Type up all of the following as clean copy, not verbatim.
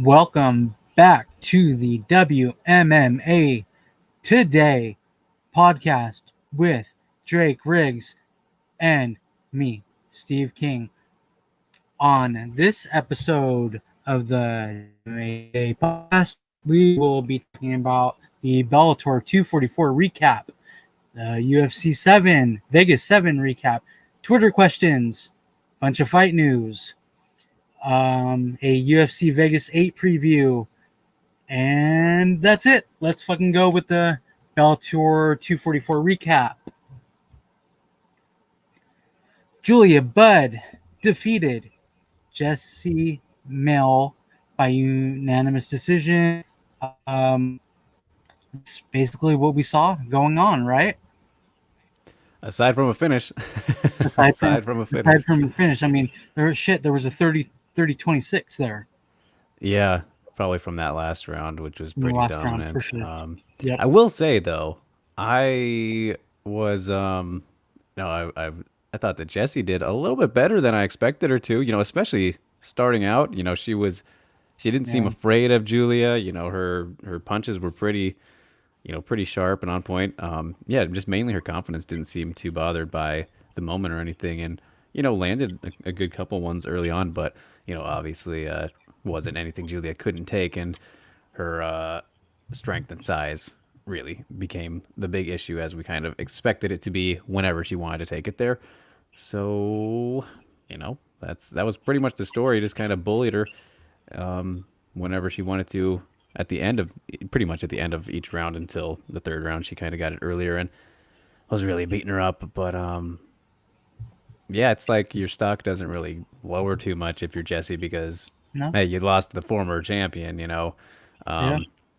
Welcome back to the WMMA Today podcast with Drake Riggs and me, Steve King. On this episode of the WMMA Today podcast, we will be talking about the Bellator 244 recap, the UFC 7, Vegas 7 recap, Twitter questions, bunch of fight news, a UFC Vegas 8 preview, and that's it. Let's fucking go with the Bellator 244 recap. Julia Budd defeated Jessie Mel by unanimous decision. It's basically what we saw going on, right? Aside from a finish. Aside from a finish. I mean, there was a 30-26 there. Yeah, probably from that last round, which was pretty dominant. Round, for sure. Yep. I will say though, I was no, I thought that Jessie did a little bit better than I expected her to. Especially starting out. She didn't seem afraid of Julia. Her punches were pretty sharp and on point. Just mainly her confidence didn't seem too bothered by the moment or anything, and landed a good couple ones early on, but obviously wasn't anything Julia couldn't take, and her strength and size really became the big issue as we kind of expected it to be whenever she wanted to take it there. So that was pretty much the story. Just kind of bullied her whenever she wanted to pretty much at the end of each round until the third round. She kind of got it earlier and was really beating her up. But it's like your stock doesn't really lower too much if you're Jessie because hey, you lost to the former champion.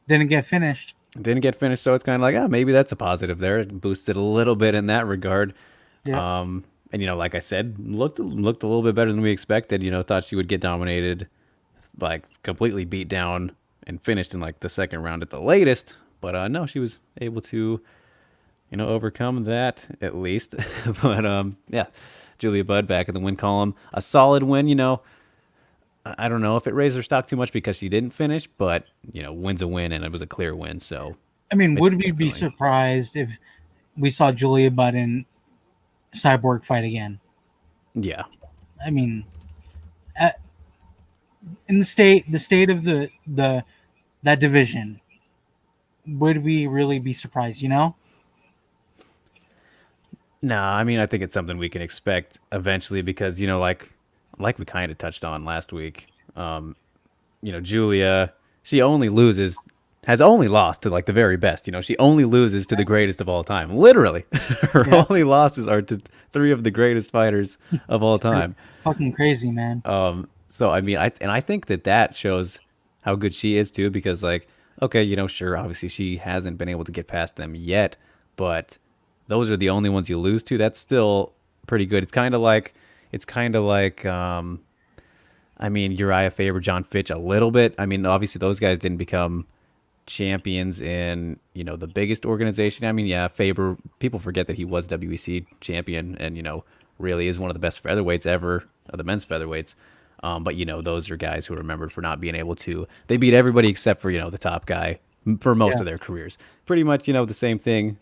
Didn't get finished. So it's kind of like, maybe that's a positive there. It boosted a little bit in that regard. Yeah. And like I said, looked a little bit better than we expected. Thought she would get dominated, like completely beat down and finished in like the second round at the latest. But no, she was able to, overcome that at least. But Julia Budd back in the win column. A solid win, I don't know if it raised her stock too much because she didn't finish, but, win's a win and it was a clear win. So, I mean, would we be surprised if we saw Julia Budd in Cyborg fight again? Yeah. I mean, in the state of that division, would we really be surprised? No, I mean, I think it's something we can expect eventually because like we kind of touched on last week. Julia, she has only lost to like the very best. She only loses to the greatest of all time. Literally, her only losses are to three of the greatest fighters of all time. Fucking crazy, man. So I mean, I think that shows how good she is too, because like, okay, sure, obviously she hasn't been able to get past them yet, but those are the only ones you lose to. That's still pretty good. It's kind of like, I mean, Uriah Faber, John Fitch a little bit. I mean, obviously those guys didn't become champions in, the biggest organization. I mean, yeah, Faber, people forget that he was WEC champion and, really is one of the best featherweights ever, the men's featherweights. But, those are guys who are remembered for not being able to. They beat everybody except for, the top guy for most of their careers. Pretty much, the same thing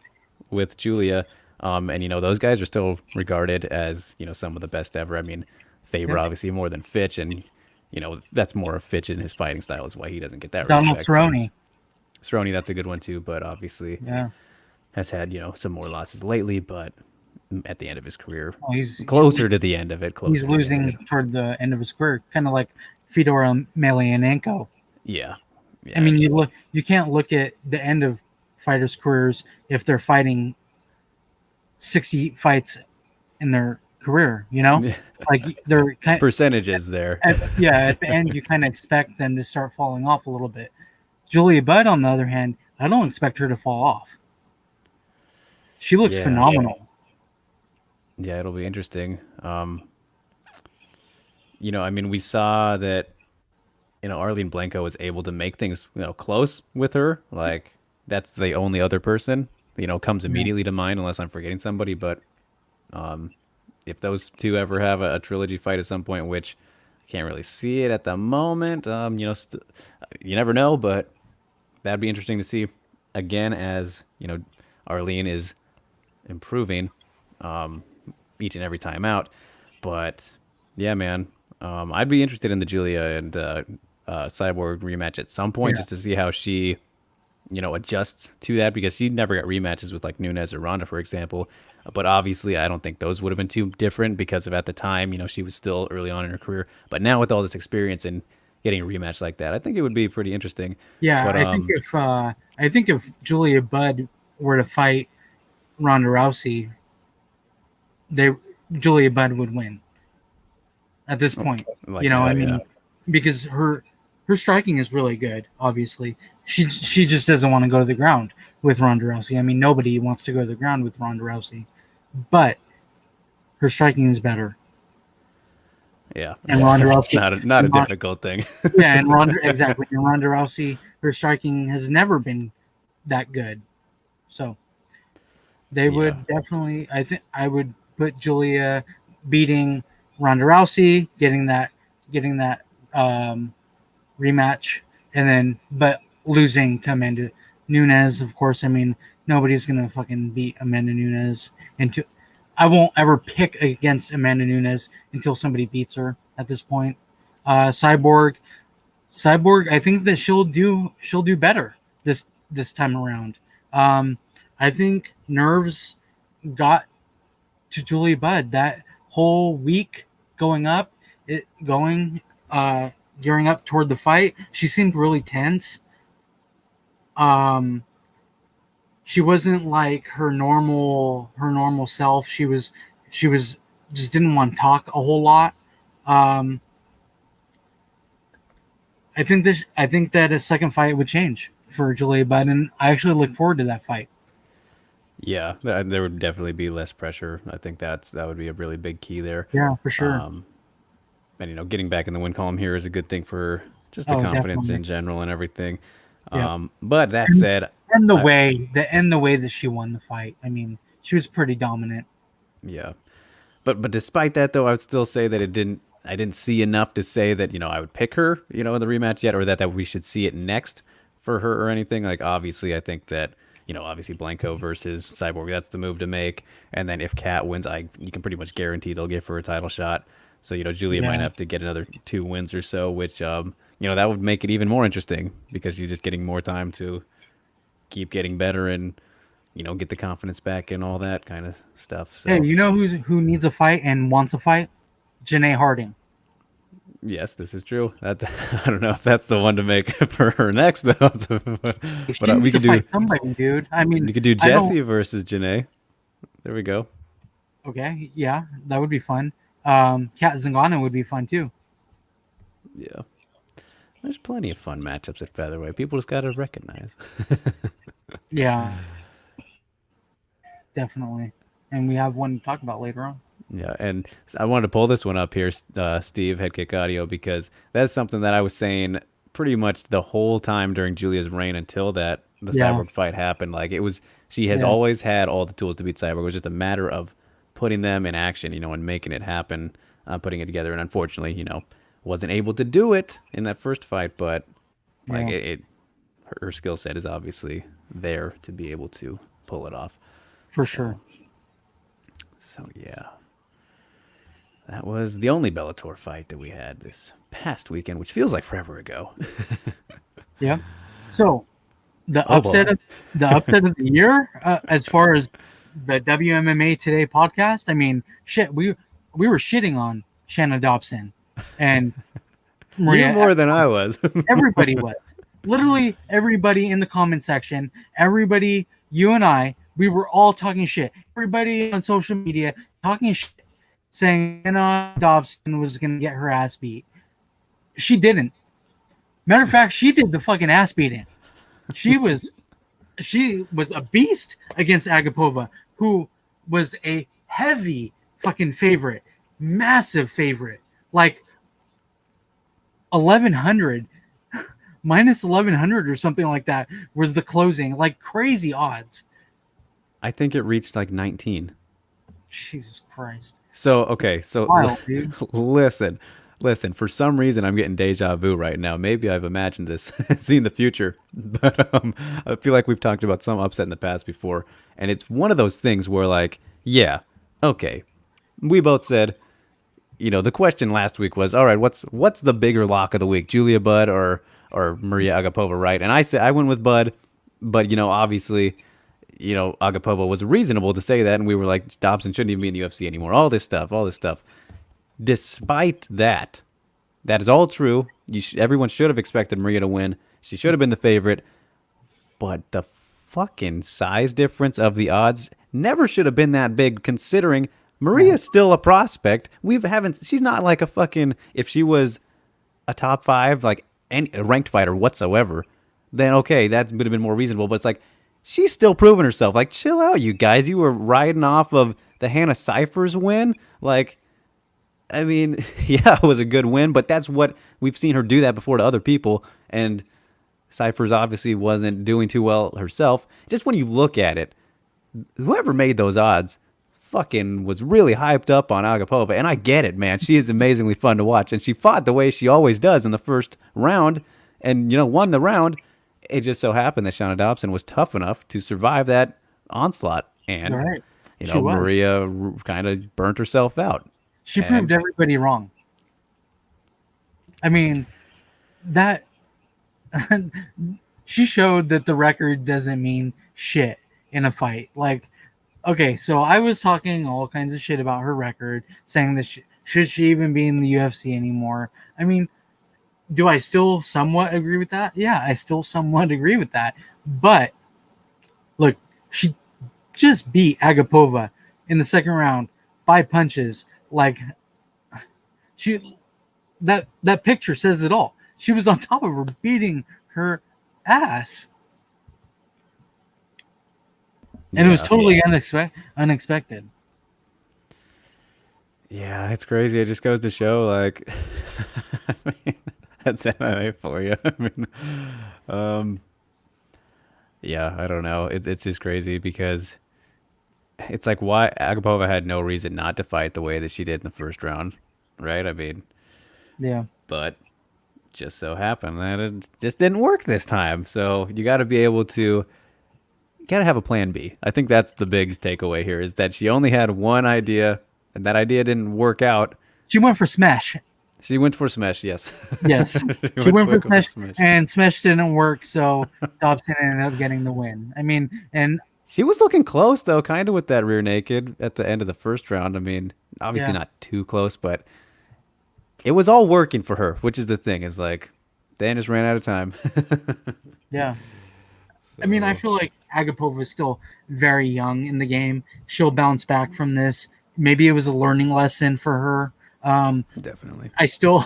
with Julia. And, those guys are still regarded as, some of the best ever. I mean, Faber obviously more than Fitch. And, that's more of Fitch in his fighting style is why he doesn't get that Donald respect. Cerrone, that's a good one too. But obviously has had, some more losses lately. But at the end of his career, he's closer to the end of it. He's losing toward the end of his career, kind of like Fedor Emelianenko. Yeah. I mean, you can't look at the end of fighters' careers if they're fighting 60 fights in their career. Like they're kind of percentages there. At the end, you kind of expect them to start falling off a little bit. Julia Budd, on the other hand, I don't expect her to fall off. She looks phenomenal. Yeah, it'll be interesting. I mean, we saw that, Arlene Blanco was able to make things, close with her. Like, that's the only other person, comes immediately to mind, unless I'm forgetting somebody. But if those two ever have a trilogy fight at some point, which Can't really see it at the moment. You never know, but that'd be interesting to see. Again, as Arlene is improving each and every time out. But yeah, man, I'd be interested in the Julia and Cyborg rematch at some point Yeah. just to see how she adjusts to that because she never got rematches with like Nunes or Ronda, for example. But obviously, I don't think those would have been too different because of at the time, she was still early on in her career. But now with all this experience and getting a rematch like that, I think it would be pretty interesting. Yeah, But I think if Julia Budd were to fight Ronda Rousey, they Julia Budd would win at this point. like I that, yeah, mean, because her striking is really good. Obviously, she just doesn't want to go to the ground with Ronda Rousey. I mean, nobody wants to go to the ground with Ronda Rousey, but her striking is better. yeah, And Ronda it's Rousey, not a and Ron, difficult thing. yeah, and Ronda exactly. And Ronda Rousey, her striking has never been that good. So they Yeah, would definitely. I think I would put Julia beating Ronda Rousey, getting that um, rematch, and then but losing to Amanda Nunes. Of course, I mean nobody's gonna fucking beat Amanda Nunes. Into I won't ever pick against Amanda Nunes until somebody beats her. At this point, Cyborg, I think that she'll do better this time around. Um, I think nerves got to Julie Budd that whole week going up, it going gearing up toward the fight. She seemed really tense. Um, she wasn't like her normal self. She was just didn't want to talk a whole lot. Um, I think that a second fight would change for Julia Budd, and I actually look forward to that fight. yeah, there would definitely be less pressure. I think that would be a really big key there. Yeah, for sure. Um, and getting back in the win column here is a good thing for just the Oh, confidence definitely. in general and everything. Yeah. But that And, said, and the I way that she won the fight. I mean, she was pretty dominant. yeah, but despite that though, I would still say that it didn't. I didn't see enough to say that I would pick her, in the rematch yet, or that we should see it next for her or anything. Like obviously, I think that obviously Blanco versus Cyborg, that's the move to make. And then if Kat wins, you can pretty much guarantee they'll give her a title shot. So Julia might Yeah. have to get another 2 wins or so, which that would make it even more interesting because she's just getting more time to keep getting better and get the confidence back and all that kind of stuff. Hey, So you know who needs a fight and wants a fight? Janae Harding. yes, this is true. That I don't know if that's the one to make for her next though. But She needs we to could do fight somebody, dude. I mean, you could do I don't. Jesse versus Janae. There we go. Okay, yeah, that would be fun. Kat Zingano would be fun too. Yeah, there's plenty of fun matchups at featherweight. People just gotta recognize. Yeah, definitely. And we have one to talk about later on. Yeah, and I wanted to pull this one up here, Steve, Head Kick Audio, because that's something that I was saying pretty much the whole time during Julia's reign until the Yeah, Cyborg fight happened. Like she has yeah, always had all the tools to beat Cyborg. It was just a matter of putting them in action, and making it happen, putting it together. And unfortunately, wasn't able to do it in that first fight. But like yeah, her skill set is obviously there to be able to pull it off. for sure. So yeah. That was the only Bellator fight that we had this past weekend, which feels like forever ago. Yeah. So the Oh upset boy. of the upset of the year, as far as the WMMA Today podcast. I mean, shit, we were shitting on Shanna Dobson and You Maria. more than I was. Everybody was literally everybody in the comment section. Everybody, you and I, we were all talking shit. Everybody on social media talking shit, saying Shanna Dobson was gonna get her ass beat. She didn't. Matter of fact, she did the fucking ass beating. She was she was a beast against Agapova, who was a heavy fucking favorite, massive favorite, like 1100 minus 1100 or something like that was the closing, like crazy odds. I think it reached like 19. Jesus Christ, So, okay. So wild dude. listen, Listen, for some reason, I'm getting deja vu right now. Maybe I've imagined this, seen the future, but I feel like we've talked about some upset in the past before, and it's one of those things where, like, yeah, okay, we both said, the question last week was, all right, what's the bigger lock of the week, Julia Budd or Maria Agapova, right? And I said I went with Budd, but obviously, Agapova was reasonable to say that, and we were like, Dobson shouldn't even be in the UFC anymore. All this stuff. Despite that, that is all true. Everyone should have expected Maria to win. She should have been the favorite. But the fucking size difference of the odds never should have been that big, considering No. Maria's still a prospect. We haven't. She's not like a fucking. If she was a top five, like any a ranked fighter whatsoever, then okay, that would have been more reasonable. But it's like she's still proving herself. Like, chill out, you guys. You were riding off of the Hannah Cyphers win. Like, I mean, yeah, it was a good win, but that's what we've seen her do that before to other people. And Cyphers obviously wasn't doing too well herself. Just when you look at it, whoever made those odds fucking was really hyped up on Agapova. And I get it, man. She is amazingly fun to watch. And she fought the way she always does in the first round and, won the round. It just so happened that Shauna Dobson was tough enough to survive that onslaught. And, You're right. She was. Maria kind of burnt herself out. She proved And everybody wrong. I mean, that she showed that the record doesn't mean shit in a fight. Like, okay, so I was talking all kinds of shit about her record, saying that should she even be in the UFC anymore? I mean, do I still somewhat agree with that? Yeah, I still somewhat agree with that. But look, she just beat Agapova in the second round by punches. Like, she that picture says it all. She was on top of her, beating her ass, and it was yeah, totally unexpected. yeah, it's crazy. It just goes to show, like, I mean, that's MMA for you. I mean, um, yeah, I don't know. It's just crazy because it's like why Agapova had no reason not to fight the way that she did in the first round, right? I mean, Yeah, but just so happened that it just didn't work this time. So you got to be able to, you got to have a plan B. I think that's the big takeaway here is that she only had one idea, and that idea didn't work out. she went for smash. She went for smash, yes. Yes, she Went went for quick for smash, smash. and smash didn't work. So Dobson ended up getting the win. I mean, and She was looking close though, kind of with that rear naked at the end of the first round. I mean, obviously yeah, not too close, but it was all working for her, which is the thing. Is like Dan just ran out of time. yeah. I mean, I So feel like Agapova is still very young in the game. She'll bounce back from this. Maybe it was a learning lesson for her. definitely. I still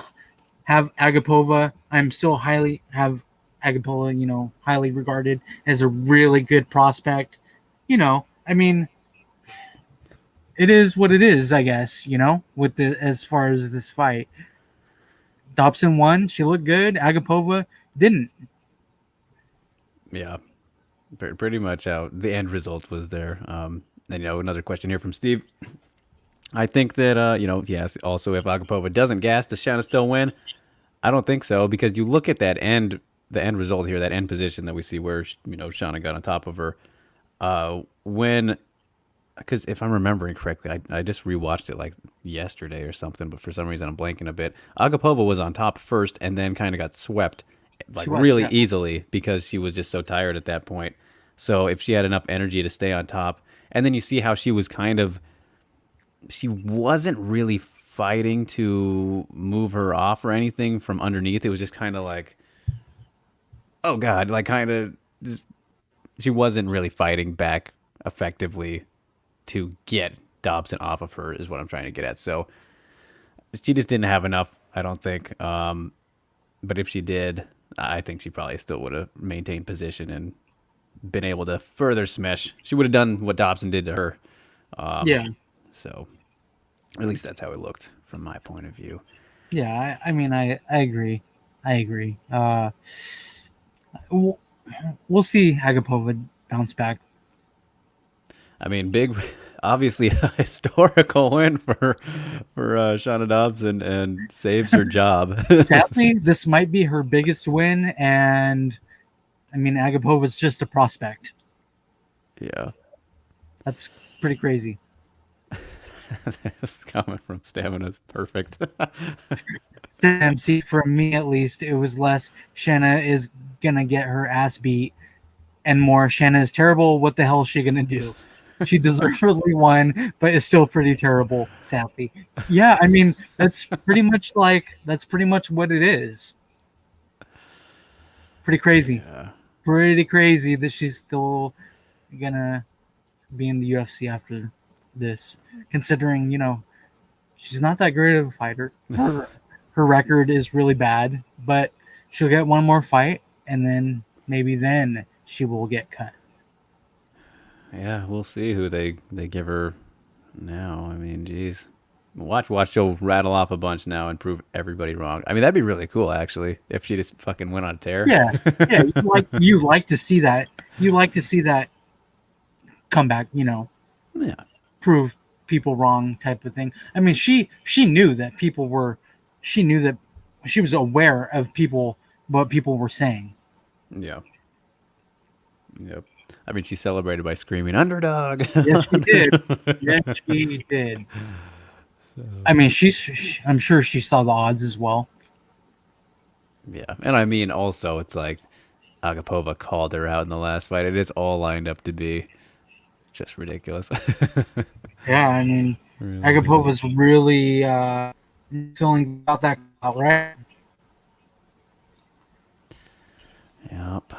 have Agapova. I'm still highly have Agapova, highly regarded as a really good prospect. I mean, it is what it is, I guess, with the as far as this fight. Dobson won, she looked good. Agapova didn't. Yeah, pretty much how the end result was there. And another question here from Steve. I think that yes. Also, if Agapova doesn't gas, does Shanna still win? I don't think so because you look at the end result here, that end position that we see where Shauna got on top of her. When because if I'm remembering correctly, I just rewatched it like yesterday or something, but for some reason I'm blanking a bit. Agapova was on top first and then kind of got swept like She was, really yeah. easily because she was just so tired at that point. So if she had enough energy to stay on top, and then you see how she wasn't really fighting to move her off or anything from underneath. It was just kind of like, oh god, like kind of just she wasn't really fighting back effectively to get Dobson off of her is what I'm trying to get at. So she just didn't have enough, I don't think. But if she did, I think she probably still would have maintained position and been able to further smash. She would have done what Dobson did to her. Yeah. So at least that's how it looked from my point of view. Yeah. I mean, I agree. I agree. We'll see Agapova bounce back. I mean, big obviously a historical win for Shauna Dobson and saves her job. Sadly, this might be her biggest win, and I mean, Agapova's just a prospect. Yeah. That's pretty crazy. This comment from Stamina's perfect. MC, for me at least, it was less Shanna is gonna get her ass beat, and more Shanna is terrible. What the hell is she gonna do? She deservedly won, but is still pretty terrible, sadly. Yeah, I mean that's pretty much what it is. Pretty crazy. Yeah. Pretty crazy that she's still gonna be in the UFC after this, considering she's not that great of a fighter. Her record is really bad, but she'll get one more fight, and then maybe then she will get cut. Yeah, we'll see who they give her now. I mean, geez. Watch she'll rattle off a bunch now and prove everybody wrong. I mean, that'd be really cool actually if she just fucking went on a tear. Yeah, yeah. You like to see that. You like to see that comeback. Yeah. Prove people wrong type of thing. I mean, she knew that she knew that she was aware of what people were saying. Yeah. Yep. I mean, she celebrated by screaming underdog. Yes, she did. Yes, she did. I mean, I'm sure she saw the odds as well. Yeah. And I mean, also, it's like Agapova called her out in the last fight. It is all lined up to be just ridiculous. Yeah, I mean, Really Agapova's really feeling about that, right? Yep.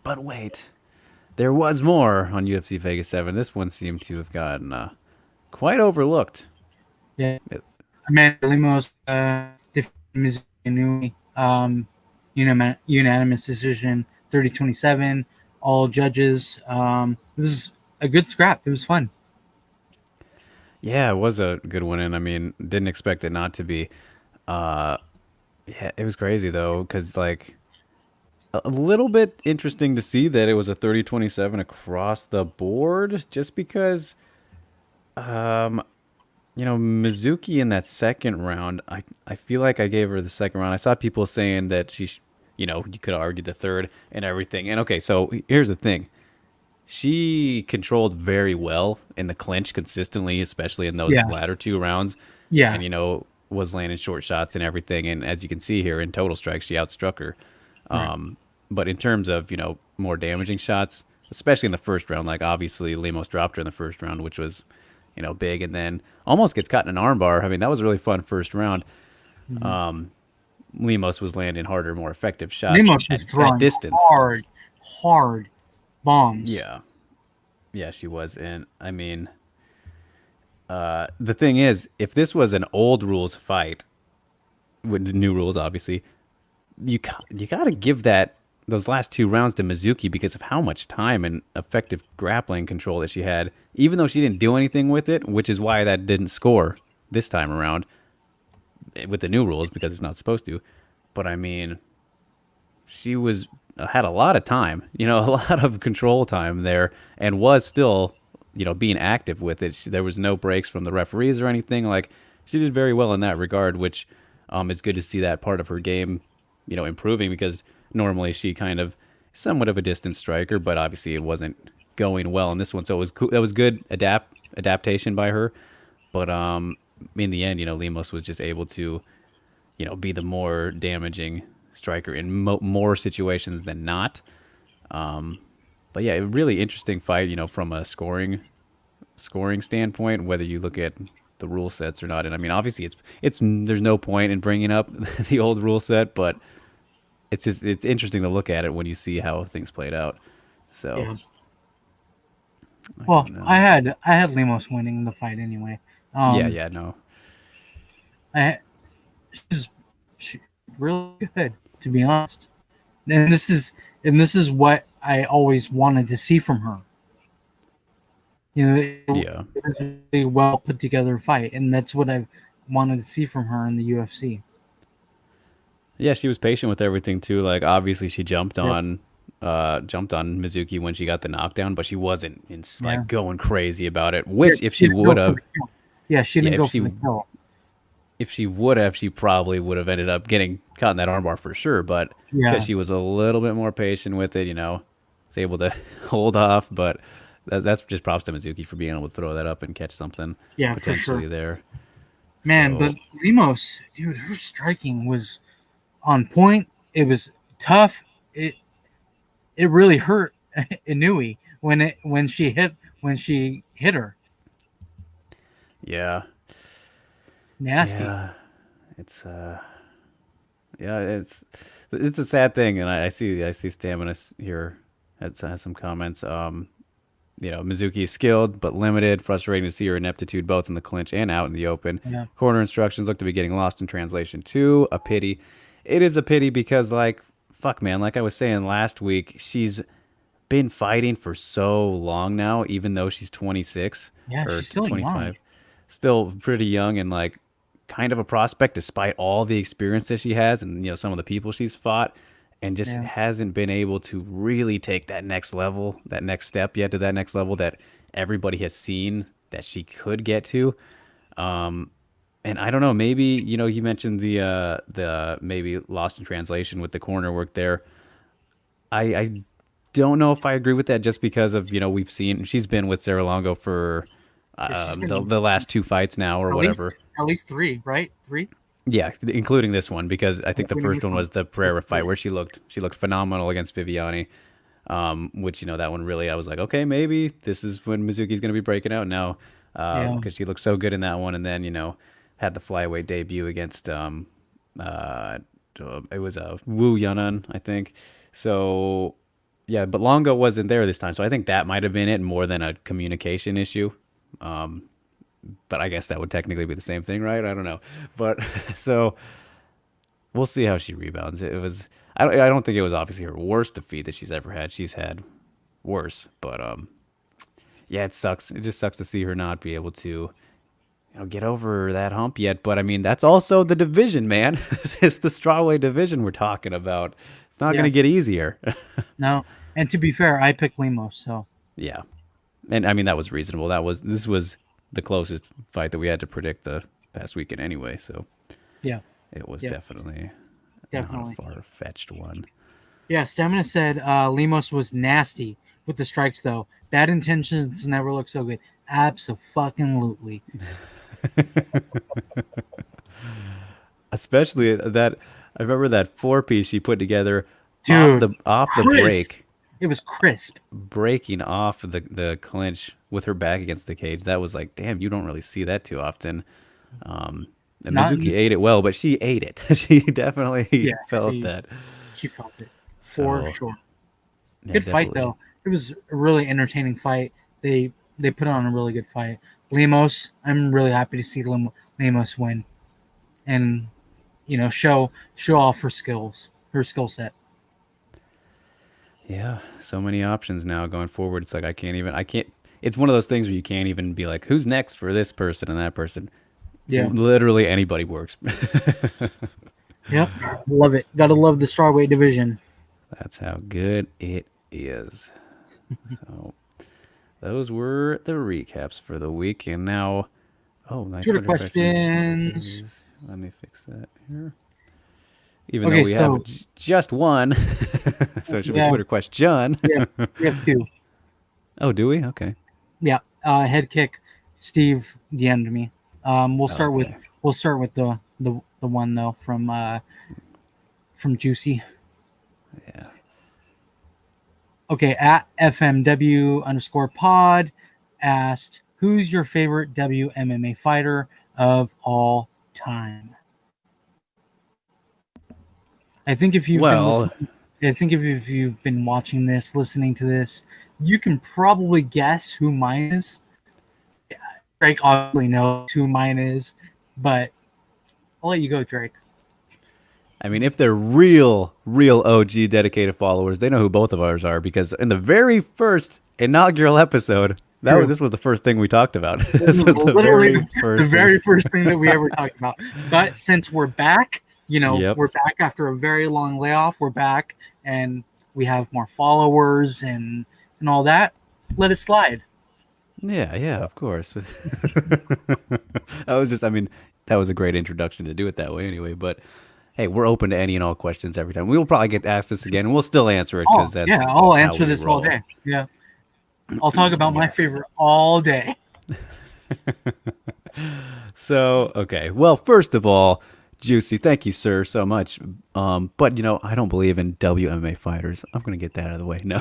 But wait, there was more on UFC Vegas 7. This one seemed to have gotten quite overlooked. Yeah. It- Amanda Lemos defeated Mizuki, unanimous decision, 30-27. All judges. It was a good scrap. It was fun. yeah, it was a good one. And I mean, didn't expect it not to be. Uh, yeah, it was crazy though, because like a little bit interesting to see that it was a 30-27 across the board just because um Mizuki in that second round, I feel like I gave her the second round. I saw people saying that you could argue the third and everything. And okay, so here's the thing. She controlled very well in the clinch consistently, especially in those Yeah. latter two rounds. Yeah. And was landing short shots and everything. And as you can see here in total strikes, she outstruck her. Right. But in terms of more damaging shots, especially in the first round, like obviously Lemos dropped her in the first round, which was big, and then almost gets caught in an armbar. I mean, that was a really fun first round. Mhm. Lemos was landing harder, more effective shots Lemos was at throwing distance. hard bombs. Yeah, yeah, she was, and I mean, the thing is, if this was an old rules fight with the new rules, obviously, you got to give those last two rounds to Mizuki because of how much time and effective grappling control that she had, even though she didn't do anything with it, which is why that didn't score this time around with the new rules because it's not supposed to. But I mean, she had a lot of time, a lot of control time there, and was still, being active with it. There was no breaks from the referees or anything. Like she did very well in that regard, which is good to see that part of her game, improving because normally she kind of somewhat of a distance striker, but obviously it wasn't going well in this one. So it was cool. That was good adaptation by her. But in the end, Lemos was just able to, be the more damaging striker in more situations than not. But yeah, a really interesting fight, from a scoring standpoint, whether you look at the rule sets or not. And I mean, obviously it's there's no point in bringing up the old rule set, but it's interesting to look at it when you see how things played out. So, Yeah. Well, I had Lemos winning the fight anyway. yeah, no, She's really good, to be honest. And this is what I always wanted to see from her. It yeah, was a really well put together fight, and that's what I wanted to see from her in the UFC. yeah. She was patient with everything too. Like obviously she jumped on jumped on Mizuki when she got the knockdown, but she wasn't Yeah. like going crazy about it. Yeah, Which if she she didn't go would for the have, kill. Yeah, she yeah, didn't go for the kill. if she would have, she probably would have ended up getting caught in that armbar for sure. But because Yeah. she was a little bit more patient with it, was able to hold off. But that's just props to Mizuki for being able to throw that up and catch something Yeah, for sure. potentially there. Man, So but Lemos, dude, her striking was on point. It was tough. It really hurt Inui when she hit her. yeah, Nasty. yeah, it's yeah, it's a sad thing, and I see Stamina here has some comments. Mizuki is skilled but limited. Frustrating to see her ineptitude both in the clinch and out in the open. Yeah. Corner instructions look to be getting lost in translation too. A pity. It is a pity because, like, fuck, man, like I was saying last week, she's been fighting for so long now, even though she's 26 Yeah, or she's still young. 25. Still pretty young and, like, kind of a prospect despite all the experience that she has and, some of the people she's fought, and just Yeah. hasn't been able to really take that next level, that next step yet to that next level that everybody has seen that she could get to. Um, and I don't know, maybe, you mentioned the maybe lost in translation with the corner work there. I don't know if I agree with that just because of, we've seen she's been with Sarah Longo for Yeah, she's the been last two fights now or at least whatever. at least three, right? Three, Yeah, including this one because I think the including first this one one. was the Pereira fight where she looked phenomenal against Viviani. Which that one really I was like, okay, maybe this is when Mizuki's going to be breaking out now, Yeah. because she looked so good in that one, and then had the flyweight debut against it was Wu Yanan, I think. So yeah, but Longo wasn't there this time, so I think that might have been it more than a communication issue. Um, but I guess that would technically be the same thing, right? I don't know, but so we'll see how she rebounds. It was I don't think it was obviously her worst defeat that she's ever had. She's had worse, but yeah, it sucks. It just sucks to see her not be able to get over that hump yet. But I mean, that's also the division, man. It's the strawweight division we're talking about. It's not going Yeah. to get easier. No. And to be fair, I picked Lemos, so Yeah, and I mean that was reasonable. This was the closest fight that we had to predict the past weekend anyway. So yeah. it was Yeah. definitely not Definitely. a far fetched one. Yeah, Stamina said Lemos was nasty with the strikes, though. Bad intentions never look so good. Absolutely. Especially that I remember that four piece she put together Dude, off the crisp. break, It was crisp. breaking off the clinch with her back against the cage. That was like, damn, you don't really see that too often. And Not Mizuki ate it well, but she ate it. She definitely Yeah, felt that. she felt it for So sure. yeah, Good fight definitely. though. It was a really entertaining fight. They put on a really good fight. Lemos, I'm really happy to see Lemos win, and show off her skills, her skill set. Yeah, so many options now going forward. It's like I can't. It's one of those things where you can't even be like, who's next for this person and that person. Yeah. Literally anybody works. Yep. Love it. Gotta love the strawweight division. That's how good it is. So those were the recaps for the week, and now, my Twitter Twitter question questions. is. Let me fix that here. Even though Okay, we so have just one, so it should be yeah, Twitter question. we have two. Oh, do we? Okay. Yeah. Head kick. Steve DM'd me. We'll start with Okay. the one though from Juicy. Yeah. Okay, at FMW_pod asked, who's your favorite WMMA fighter of all time? I think if you've been Well, listening, I think if you've been watching this, listening to this, you can probably guess who mine is. Drake obviously knows who mine is, but I'll let you go, Drake. I mean, if they're real OG dedicated followers, they know who both of ours are because in the very first inaugural episode, True. this was the first thing we talked about. This was literally the very thing. first thing that we ever talked about. But since we're back, Yep. we're back after a very long layoff. We're back, and we have more followers and all that, let it slide. Yeah, of course. I mean, that was a great introduction to do it that way anyway. But hey, we're open to any and all questions every time. We will probably get asked this again, and we'll still answer it Oh because yeah, that's I'll how answer we this all roll. day. Yeah, I'll talk about my Yes. favorite all day. So, okay. Well, first of all, Juicy, thank you, sir, so much. But I don't believe in WMA fighters. I'm gonna get that out of the way. No,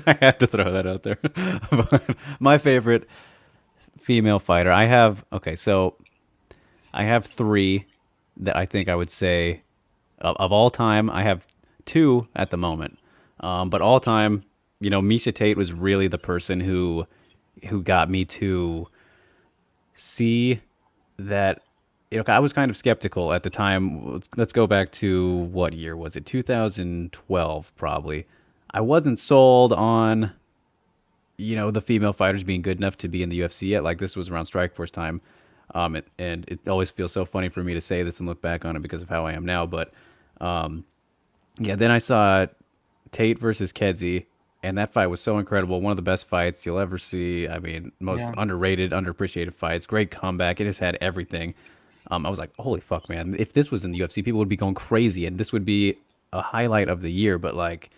I have to throw that out there. But my favorite female fighter, so I have three that I think I would say of all time. I have two at the moment, but all time, Misha Tate was really the person who got me to see that. I was kind of skeptical at the time. Let's go back to what year was it? 2012, probably. I wasn't sold on the female fighters being good enough to be in the UFC yet. Like this was around Strikeforce time, and it always feels so funny for me to say this and look back on it because of how I am now. But yeah, then I saw Tate versus Kedzie, and that fight was so incredible. One of the best fights you'll ever see. I mean, most Yeah, underrated, underappreciated fights. Great comeback. It just had everything. I was like, holy fuck, man! If this was in the UFC, people would be going crazy, and this would be a highlight of the year. But like,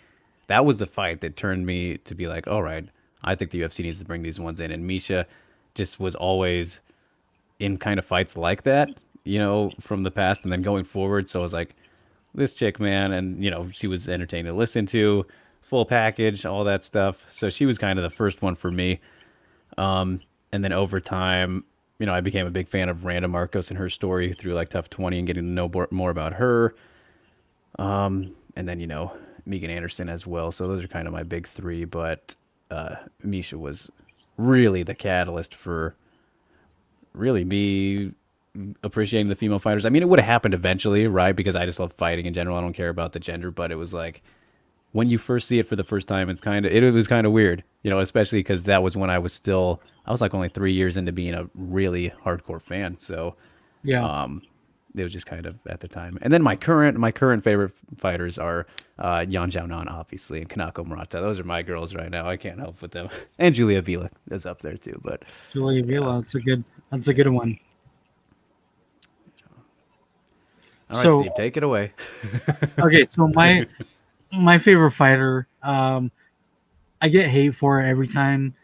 that was the fight that turned me to be like, all right, I think the UFC needs to bring these ones in. And Misha just was always in kind of fights like that, from the past and then going forward. So I was like, this chick, man, and she was entertaining to listen to, full package, all that stuff. So she was kind of the first one for me. And then over time, I became a big fan of Randa Marcos and her story through like Tough 20 and getting to know more about her. And then Megan Anderson as well. So those are kind of my big three. But Misha was really the catalyst for really me appreciating the female fighters. I mean, it would have happened eventually, right? Because I just love fighting in general. I don't care about the gender, but it was like when you first see it for the first time, it was kind of weird, especially because that was when I was like only 3 years into being a really hardcore fan. So yeah. it was just kind of at the time. And then my current favorite fighters are Yan Xiaonan, obviously, and Kanako Murata. Those are my girls right now. I can't help with them. And Julia Vila is up there too. But Julia yeah. Vila, that's a good one. All right, So Steve, take it away. okay, so my favorite fighter, I get hate for it every time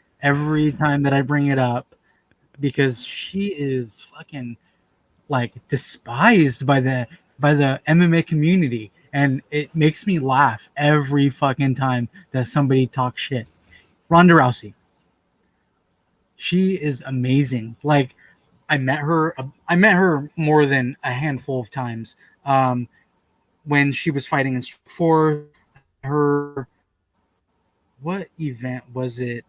that I bring it up because she is fucking like despised by the MMA community, and it makes me laugh every fucking time that somebody talks shit. Ronda Rousey, she is amazing. Like I met her more than a handful of times. When she was fighting in Strikeforce, her what event was it?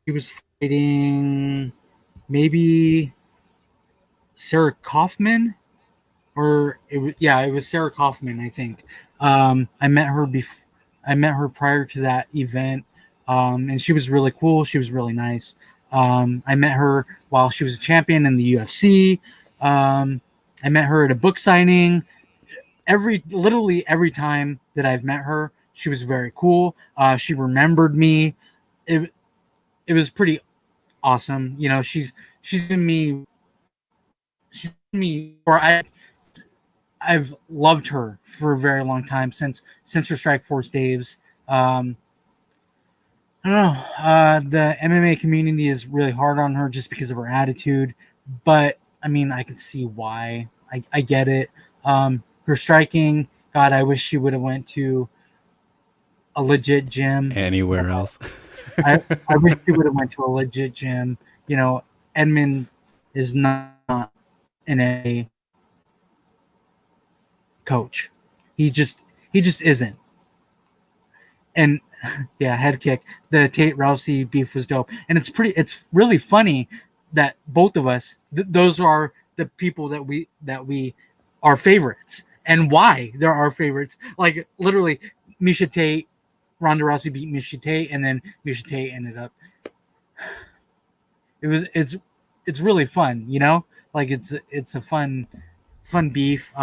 She was fighting maybe Sarah Kaufman, or it was Sarah Kaufman, I think. I met her I met her prior to that event, and she was really cool. She was really nice. I met her while she was a champion in the UFC. Um, I met her at a book signing. Literally every time that I've met her, she was very cool. She remembered me. It it was pretty awesome. She's in me. She's in me, or I've loved her for a very long time since her Strikeforce days. I don't know. The MMA community is really hard on her just because of her attitude, but I mean, I can see why. I get it. Her striking, God, I wish she would have went to a legit gym. Anywhere else? I wish she would have went to a legit gym. Edmund is not an a coach. He just he just isn't. And yeah, head kick. The Tate Rousey beef was dope, and it's really funny that both of us those are the people that we are favorites, and why they're our favorites. Like literally, Misha Tate, Ronda Rousey beat Misha Tate, and then Misha Tate ended up. It's really fun, Like it's a fun beef.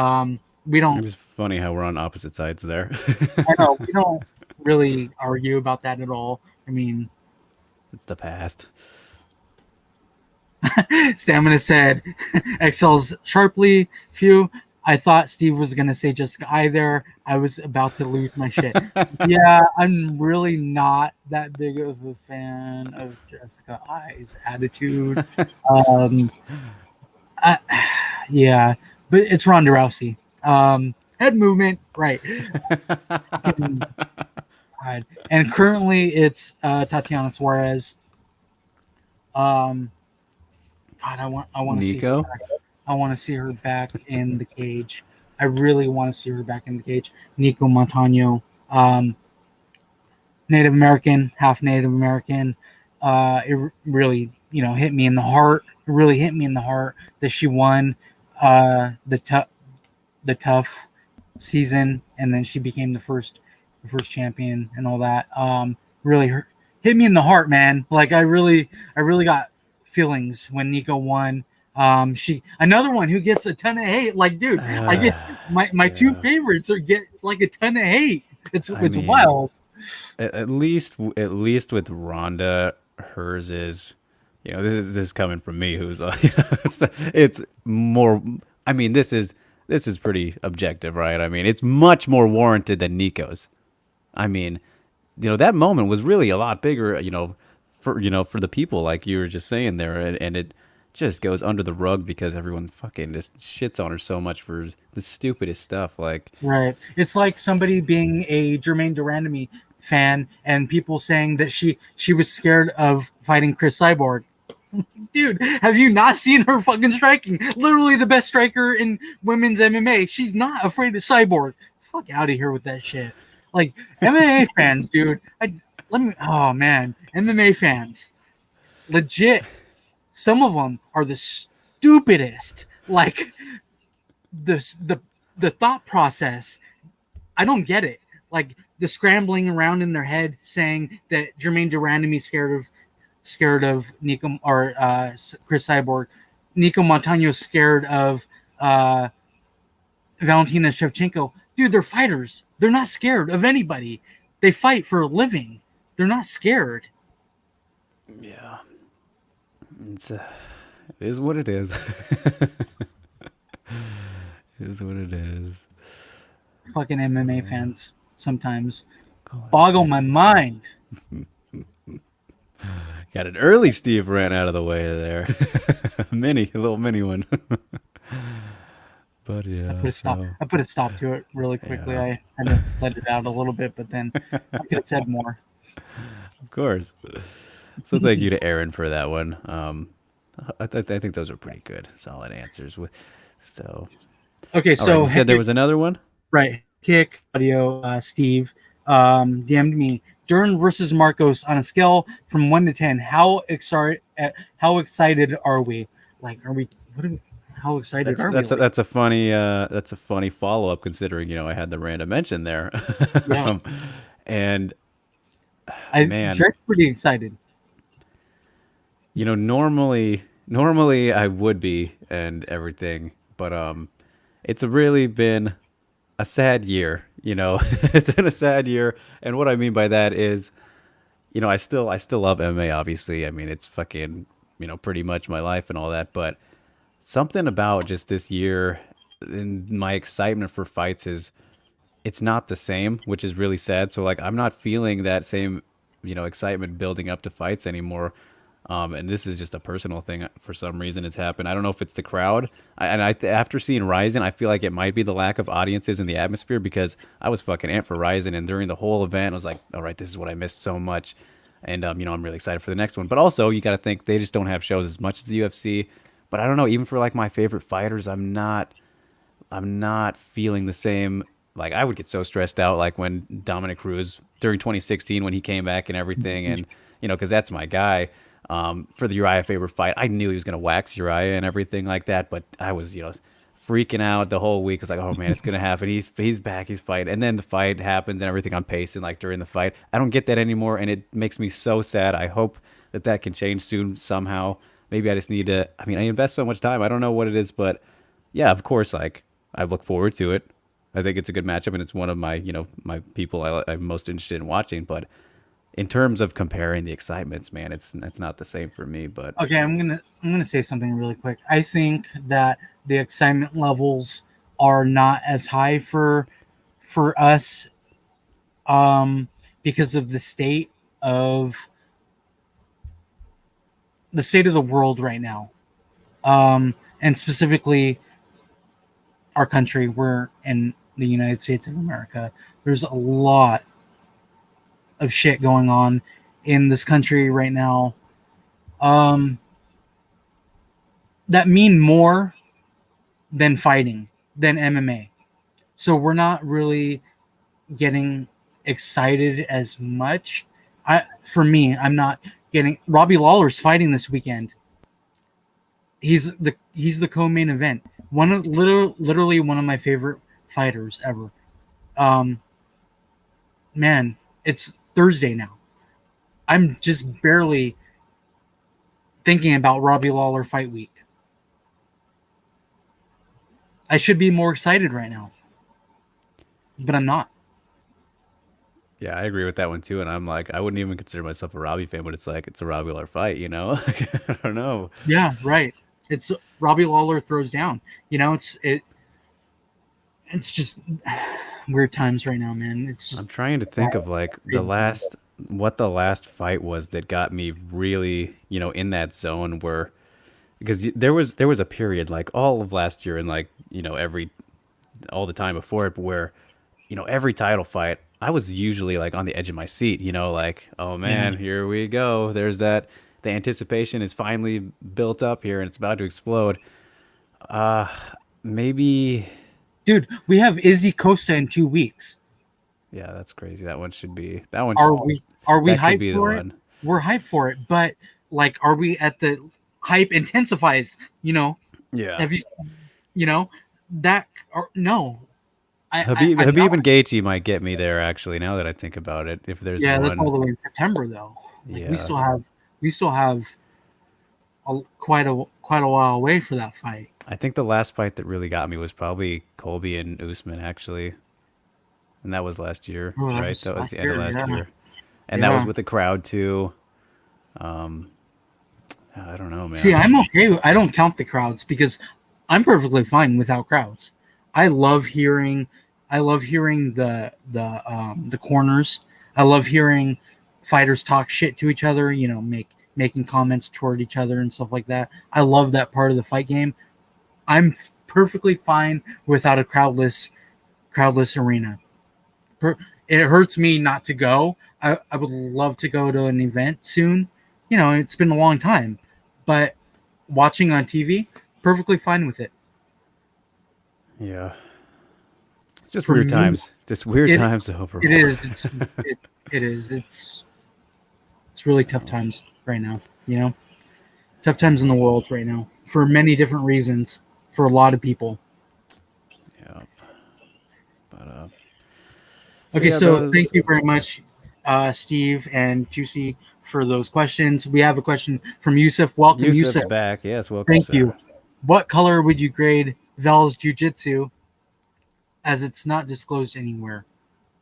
We It don't was funny how we're on opposite sides there. I know we don't really argue about that at all. I mean, It's the past. Stamina said, excels sharply. Phew. I thought Steve was going to say Jessica I there. I was about to lose my shit. Yeah, I'm really not that big of a fan of Jessica I's attitude. Um, I, yeah, but it's Ronda Rousey. Head movement, right. Fucking God. And currently it's Tatiana Suarez. Um, God, I want to see her Nico? back. I want to see her back in the cage. I really want to see her back in the cage. Nico Montano, Native American, half Native American. It really, hit me in the heart. It really hit me in the heart that she won the tough season, and then she became the first champion and all that. Really hit me in the heart, man. Like I really got feelings when Nico won. She another one who gets a ton of hate. Like, dude, I get my two Yeah. favorites are get like a ton of hate. It's I it's mean, wild. at least with Rhonda, hers is, this is coming from me, who's it's more. I mean, this is pretty objective, right? I mean, it's much more warranted than Nico's. I mean, that moment was really a lot bigger, for the people, like you were just saying there, and it just goes under the rug because everyone fucking just shits on her so much for the stupidest stuff, like. Right. It's like somebody being a Jermaine Durandamy fan and people saying that she was scared of fighting Chris Cyborg. Dude, have you not seen her fucking striking? Literally the best striker in women's MMA. She's not afraid of Cyborg. Fuck out of here with that shit. Like MMA fans, dude. Oh man, MMA fans, legit. Some of them are the stupidest. Like the thought process. I don't get it. Like the scrambling around in their head, saying that Jermaine Durandamy scared of Nico or Chris Cyborg. Nico Montano scared of uh, Valentina Shevchenko. Dude, they're fighters. They're not scared of anybody. They fight for a living. They're not scared. Yeah, it is what it is. It is what it is. Fucking MMA fans sometimes boggle Classic. my mind. Got an early Steve ran out of the way there. A little mini one. But yeah, so I put a stop to it really quickly. yeah, I had to let it out a little bit, but then I could have said more. of course. So thank you to Aaron for that one. I think those are pretty good, solid answers. So, Okay, all right, so you said there was another one. right, kick audio. Steve DM'd me Dern versus Marcos on a scale from 1 to 10. How excited are we? Like, are we? How excited That's are we? that's a, Like, that's a funny follow up, considering I had the random mention there. yeah, um, and man, Jared's pretty excited. normally I would be and everything, but it's really been a sad year. It's been a sad year, and what I mean by that is, I still love MMA. Obviously, I mean it's fucking pretty much my life and all that, but something about just this year and my excitement for fights is it's not the same, which is really sad. So like I'm not feeling that same, excitement building up to fights anymore. And this is just a personal thing for some reason it's happened. I don't know if it's the crowd. After seeing Ryzen, I feel like it might be the lack of audiences in the atmosphere because I was fucking amped for Ryzen, and during the whole event, I was like, all right, this is what I missed so much. And I'm really excited for the next one. But also, you got to think they just don't have shows as much as the UFC. But I don't know, even for like my favorite fighters, I'm not feeling the same. Like I would get so stressed out, like when Dominic Cruz during 2016 when he came back and everything, and because that's my guy. For the Uriah Faber fight, I knew he was gonna wax Uriah and everything like that, but I was freaking out the whole week. I was like, oh man, it's gonna happen. He's back, he's fighting, and then the fight happens and everything. I'm pacing like during the fight. I don't get that anymore, and it makes me so sad. I hope that can change soon somehow. Maybe I just need to. I mean, I invest so much time. I don't know what it is, but yeah, of course, like I look forward to it. I think it's a good matchup, and it's one of my, my people I'm most interested in watching. But in terms of comparing the excitements, man, it's not the same for me. But Okay, I'm gonna say something really quick. I think that the excitement levels are not as high for us, because of of the state of the world right now, and specifically our country. We're in the United States of America. There's a lot of shit going on in this country right now, um, that mean more than fighting, than MMA. So we're not really getting excited as much. For me, I'm not getting. Robbie Lawler's fighting this weekend. He's the co-main event. Literally one of my favorite fighters ever. Um, man, it's Thursday now. I'm just barely thinking about Robbie Lawler fight week. I should be more excited right now, but I'm not. yeah, I agree with that one too. And I'm like, I wouldn't even consider myself a Robbie fan, but it's like it's a Robbie Lawler fight, you know? I don't know. Yeah, right. It's Robbie Lawler throws down. It's just weird times right now, man. It's I'm just trying to think of like what the last fight was that got me really, in that zone where because there was a period like all of last year and like, all the time before it where, every title fight, I was usually like on the edge of my seat, like, oh yeah, man, here we go. There's that the anticipation is finally built up here and it's about to explode. Uh maybe dude. We have Izzy Costa in 2 weeks. yeah, that's crazy. That one Are we that could hyped be the for it? one. We're hyped for it, but like, are we at the hype intensifies? Yeah. Have you know that or no? I'm Habib not. and Gaethje might get me there actually. Now that I think about it, if there's Yeah, that's one, all the way in September though. Like yeah, we still have quite a while away for that fight. I think the last fight that really got me was probably Colby and Usman actually, and that was last year, Oh, that right? was That was last the end of year. last Yeah, year, and that was yeah. with the crowd too. Um, I don't know, See, man. I'm okay. I don't count the crowds because I'm perfectly fine without crowds. I love hearing, I love hearing the corners. I love hearing fighters talk shit to each other. Making comments toward each other and stuff like that. I love that part of the fight game. I'm perfectly fine without a crowdless arena. It hurts me not to go. I would love to go to an event soon. It's been a long time, but watching on TV, perfectly fine with it. Yeah, it's just For weird me, times. Just weird it times it overall. is. It is. It's really tough times right now. Tough times in the world right now for many different reasons for a lot of people. Yeah, but so Okay, yeah, so thank those you very much, Steve and Juicy, for those questions. We have a question from Yusuf. Welcome, Yusuf's Yusuf. back. Yes, welcome, Thank sir. you. What color would you grade Val's jiu-jitsu, as it's not disclosed anywhere?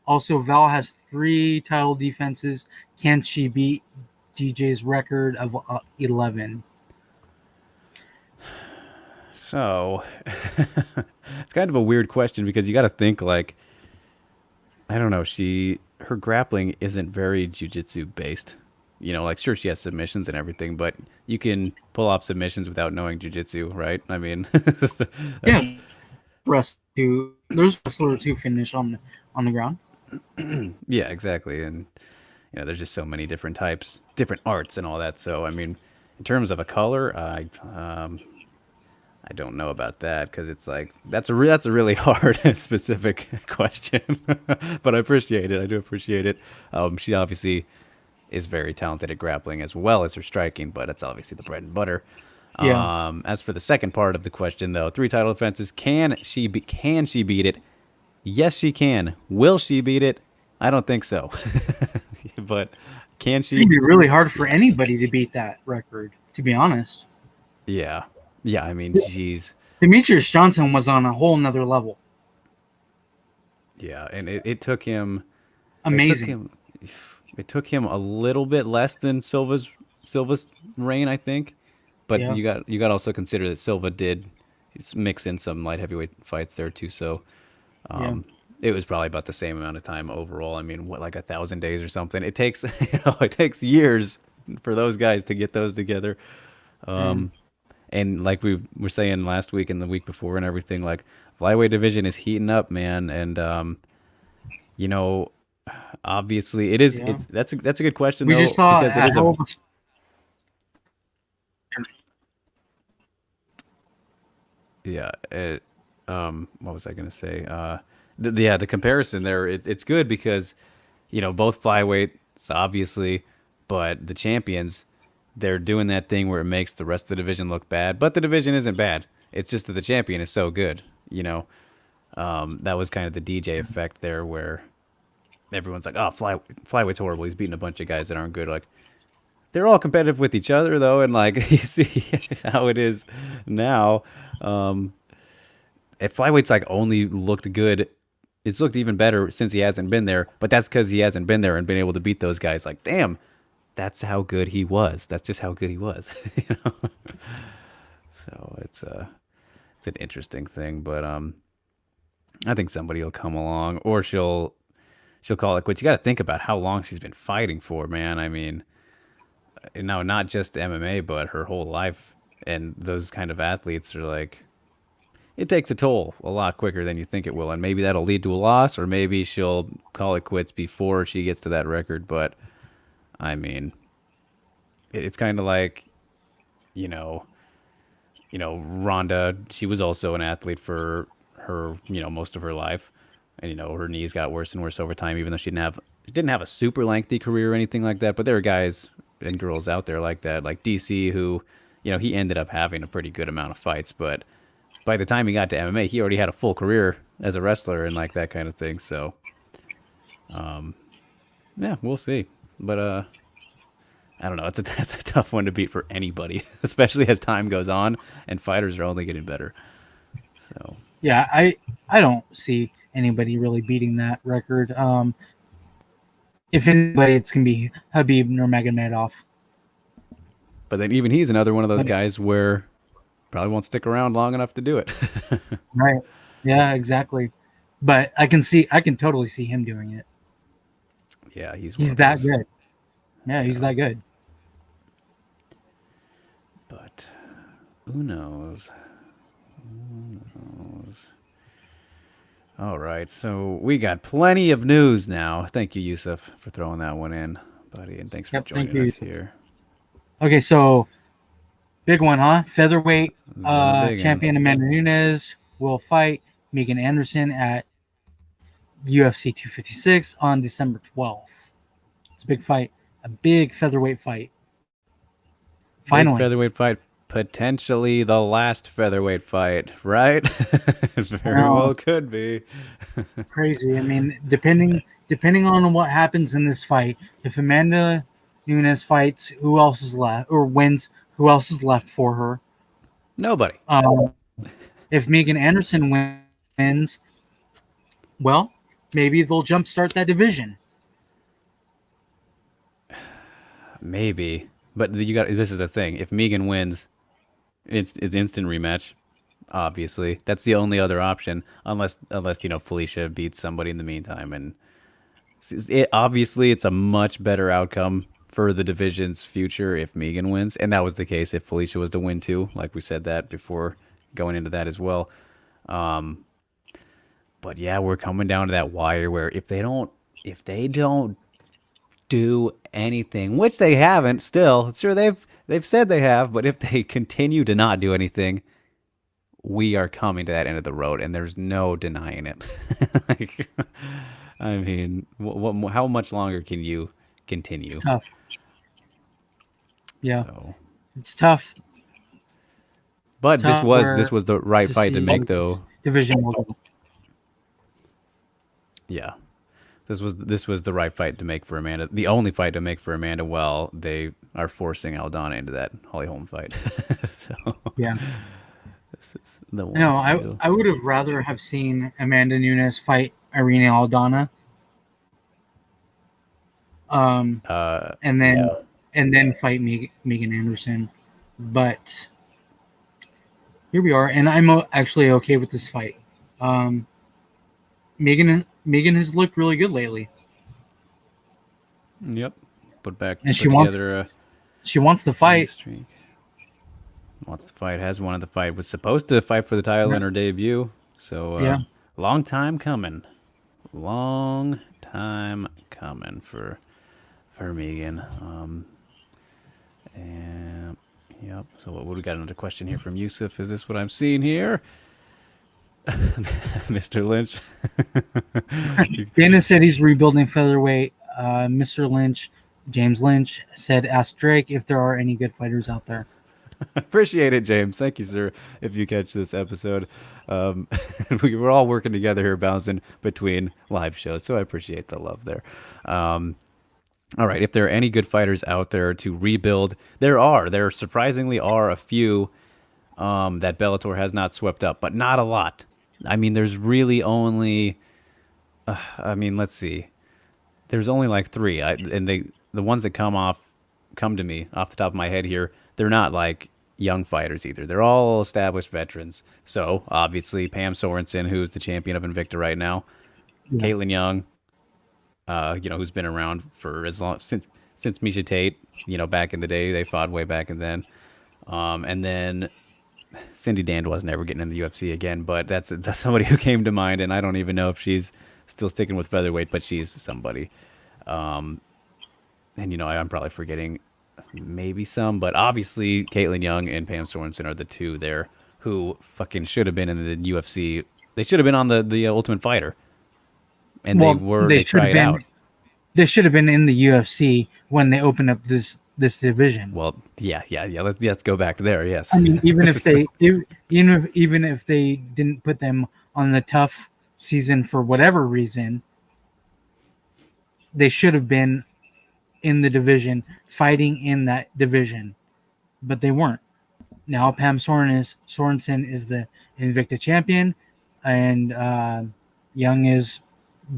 Also, Val has 3 title defenses. Can she beat DJ's record of 11? So it's kind of a weird question because you got to think like I don't know. Her grappling isn't very jujitsu based. Like sure she has submissions and everything, but you can pull off submissions without knowing jujitsu, right? I mean, Yeah, that's there's wrestlers who finish on the ground. yeah, exactly. And there's just so many different types, different arts, and all that. So I mean, in terms of a color, I don't know about that because it's like that's a really hard and specific question. But I appreciate it. I do appreciate it. She obviously is very talented at grappling as well as her striking, but it's obviously the bread and butter. Yeah. As for the second part of the question, though, 3 title defenses, can she beat it? Yes, she can. Will she beat it? I don't think so. But can It's going to she? be really hard for Yes. anybody to beat that record, to be honest. Yeah. Yeah. I mean, she's Demetrius Johnson was on a whole nother level. Yeah, and it took him. It took Amazing. him. It took him a little bit less than Silva's reign, I think. But Yeah. you got to also consider that Silva did mix in some light heavyweight fights there too. So Yeah. it was probably about the same amount of time overall. I mean, what, like 1,000 days or something? It takes it takes years for those guys to get those together. And And like we were saying last week and the week before and everything, like flyweight division is heating up, man. And you know, obviously it is. yeah, That's a good question we just though saw because it a is a hell of a yeah. What was I gonna say? Yeah, the comparison there, it's good because both flyweights obviously, but the champions, they're doing that thing where it makes the rest of the division look bad, but the division isn't bad. It's just that the champion is so good. That was kind of the DJ effect there, where everyone's like, "Oh, flyweight's horrible. He's beating a bunch of guys that aren't good." Like they're all competitive with each other though, and like you see how it is now. Um, if flyweight's like only looked good, it's looked even better since he hasn't been there. But that's because he hasn't been there and been able to beat those guys. Like, damn, that's how good he was. That's just how good he was. you know? So it's an interesting thing, but I think somebody will come along, or she'll call it quits. You got to think about how long she's been fighting for, man. I mean, not just MMA, but her whole life. And those kind of athletes are like, it takes a toll a lot quicker than you think it will, and maybe that'll lead to a loss, or maybe she'll call it quits before she gets to that record. But I mean, it's kind of like, you know, Rhonda. She was also an athlete for her, most of her life, and her knees got worse and worse over time. Even though she didn't have a super lengthy career or anything like that, but there are guys and girls out there like that, like DC, who, he ended up having a pretty good amount of fights, but by the time he got to MMA, he already had a full career as a wrestler and like that kind of thing. So, yeah, we'll see. But I don't know. That's a tough one to beat for anybody, especially as time goes on and fighters are only getting better. So, yeah. I don't see anybody really beating that record. If anybody, it's gonna be Habib Nurmagomedov. but then even he's another one of those But, guys where probably won't stick around long enough to do it. right? Yeah, exactly. But I can totally see him doing it. Yeah, he's one He's of that those. good. Yeah, he's Yeah, that good. but who knows? Who knows? All right, so we got plenty of news now. Thank you, Yusuf, for throwing that one in, buddy, and thanks for Yep. Thank joining you. us here. Okay, so big one, huh? Featherweight The big one. champion Amanda Nunes will fight Megan Anderson at UFC 256 on December 12th. It's a big fight, a big featherweight fight. Big Finally, featherweight fight, potentially the last featherweight fight, right? It I very know, well could be. crazy. I mean, depending on what happens in this fight, if Amanda Nunes fights, who else is left, or wins, who else is left for her? Nobody. Um, if Megan Anderson wins, well, maybe they'll jumpstart that division. Maybe. But this is the thing. If Megan wins, it's instant rematch, obviously. That's the only other option unless Felicia beats somebody in the meantime, and obviously it's a much better outcome for the division's future if Megan wins, and that was the case if Felicia was to win too, like we said that before going into that as well. But yeah, we're coming down to that wire where if they don't do anything, which they haven't still. Sure, they've said they have, but if they continue to not do anything, we are coming to that end of the road, and there's no denying it. Like, I mean, how much longer can you It's continue? tough. Yeah, So, it's tough. but this Tough was this where was the right to fight to see how make, this though. division will go. Yeah, this was the right fight to make for Amanda. The only fight to make for Amanda. Well, they are forcing Aldana into that Holly Holm fight. So, Yeah, The No, one two. I would have rather have seen Amanda Nunes fight Irene Aldana, and then Yeah. fight Megan Anderson, but here we are, and I'm actually okay with this fight. Um, Megan has looked really good lately, Yep. and Put together a she wants the winning fight. streak. Wants to fight. Has wanted to fight. Was supposed to fight for the title Yeah, in her debut. So yeah. long time coming. Long time coming for Megan. And yep. So what we got another question here from Yusuf. Is this what I'm seeing here? Mr. Lynch. Dana said he's rebuilding featherweight. Mr. Lynch, James Lynch, said, "Ask Drake if there are any good fighters out there." Appreciate it, James. Thank you, sir. If you catch this episode, um, we're all working together here, bouncing between live shows. So I appreciate the love there. Um, all right, if there are any good fighters out there to rebuild, there are. There surprisingly are a few that Bellator has not swept up, but not a lot. I mean, there's really only. I mean, let's see. There's only like three, and the ones that come to me off the top of my head here. They're not like young fighters either. They're all established veterans. So obviously Pam Sorensen, who's the champion of Invicta right now, Yeah. Caitlin Young, who's been around for as long since Misha Tate, back in the day. They fought way back and then. And then Cindy Dand was never getting in the UFC again, but that's somebody who came to mind, and I don't even know if she's still sticking with featherweight, but she's somebody. Um, and I'm probably forgetting maybe some, but obviously Caitlin Young and Pam Sorensen are the two there who fucking should have been in the UFC. They should have been on the Ultimate Fighter, and Well, they tried out. they should have been in the UFC when they opened up this division. Well, yeah. Let's go back there. Yes. I mean, even if they didn't put them on the tough season for whatever reason, they should have been in the division, fighting in that division, but they weren't. Now Pam Sorensen is the Invicta champion, and Young is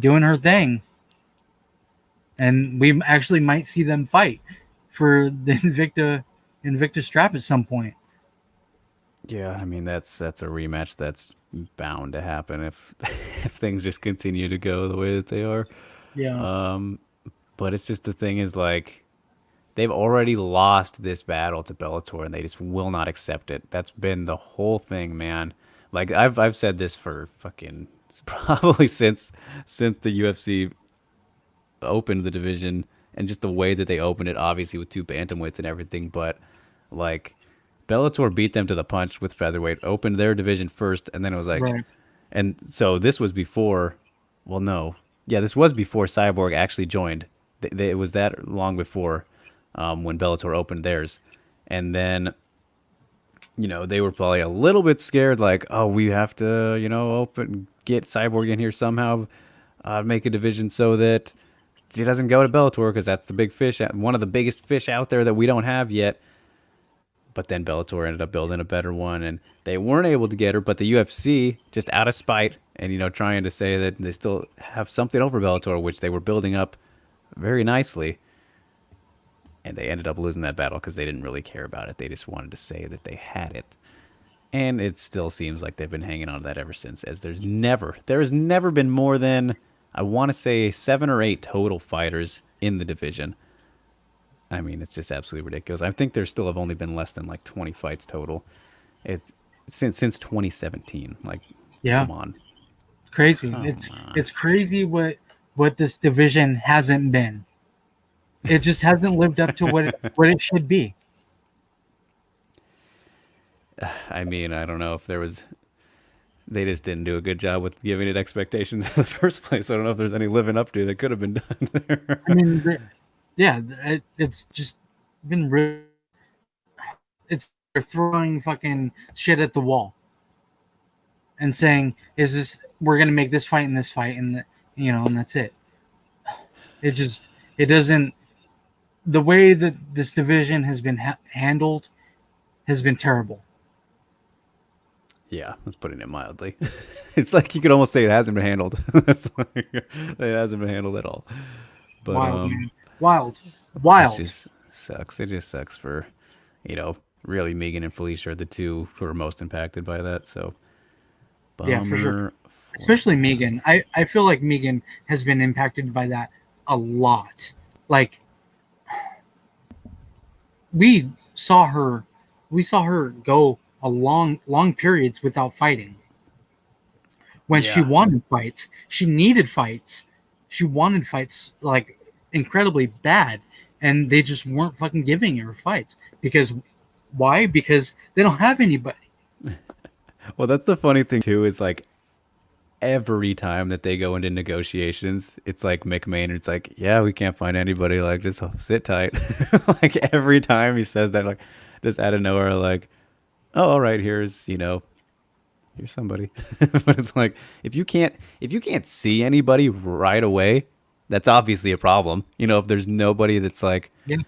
doing her thing, and we actually might see them fight for the Invicta strap at some point. Yeah, I mean that's a rematch that's bound to happen if if things just continue to go the way that they are. Yeah, Um, but it's just the thing is like they've already lost this battle to Bellator and they just will not accept it. That's been the whole thing, man. Like I've said this for fucking probably since the UFC opened the division and just the way that they opened it, obviously with two bantamweights and everything. But like Bellator beat them to the punch with featherweight, opened their division first, and then it was like, right. and so this was before. Well, no, yeah, this was before Cyborg actually joined. It was that long before when Bellator opened theirs, and then they were probably a little bit scared, like, oh, we have to get Cyborg in here somehow, make a division so that he doesn't go to Bellator because that's the big fish, one of the biggest fish out there that we don't have yet. But then Bellator ended up building a better one, and they weren't able to get her. But the UFC, just out of spite, and trying to say that they still have something over Bellator, which they were building up very nicely, and they ended up losing that battle because they didn't really care about it. They just wanted to say that they had it, and it still seems like they've been hanging on to that ever since. As there has never been more than I want to say 7 or 8 total fighters in the division. I mean, it's just absolutely ridiculous. I think there still have only been less than like 20 fights total. It's since 2017. Like, Yeah, come on, crazy. come on. It's crazy what this division hasn't been. It just hasn't lived up to what it should be. I mean, I don't know if there was. They just didn't do a good job with giving it expectations in the first place. I don't know if there's any living up to that could have been done there. I mean, yeah, it's just been real. It's they're throwing fucking shit at the wall and saying, "Is this? We're gonna make this fight and this fight, and and that's it." It doesn't. The way that this division has been handled has been terrible. Yeah, let's put it mildly. It's like you could almost say it hasn't been handled. It hasn't been handled at all. But Wild, man. Wild. it Wild. just sucks. It just sucks for, you know, really Megan and Felicia are the two who are most impacted by that. So Yeah, for sure. bummer for Especially them. Megan. I feel like Megan has been impacted by that a lot. Like we saw her we saw her go a long periods without fighting. When she Yeah. wanted fights, she needed fights. She wanted fights like incredibly bad, and they just weren't fucking giving her fights. Because why? Because they don't have anybody. Well, that's the funny thing too. Is like every time that they go into negotiations, it's like Mick Maynard's like, "Yeah, we can't find anybody. Like, just sit tight." Like every time he says that, like, just out of nowhere, like, "Oh, all right, here's somebody." But it's like if you can't see anybody right away, that's obviously a problem. If there's nobody that's like Yeah,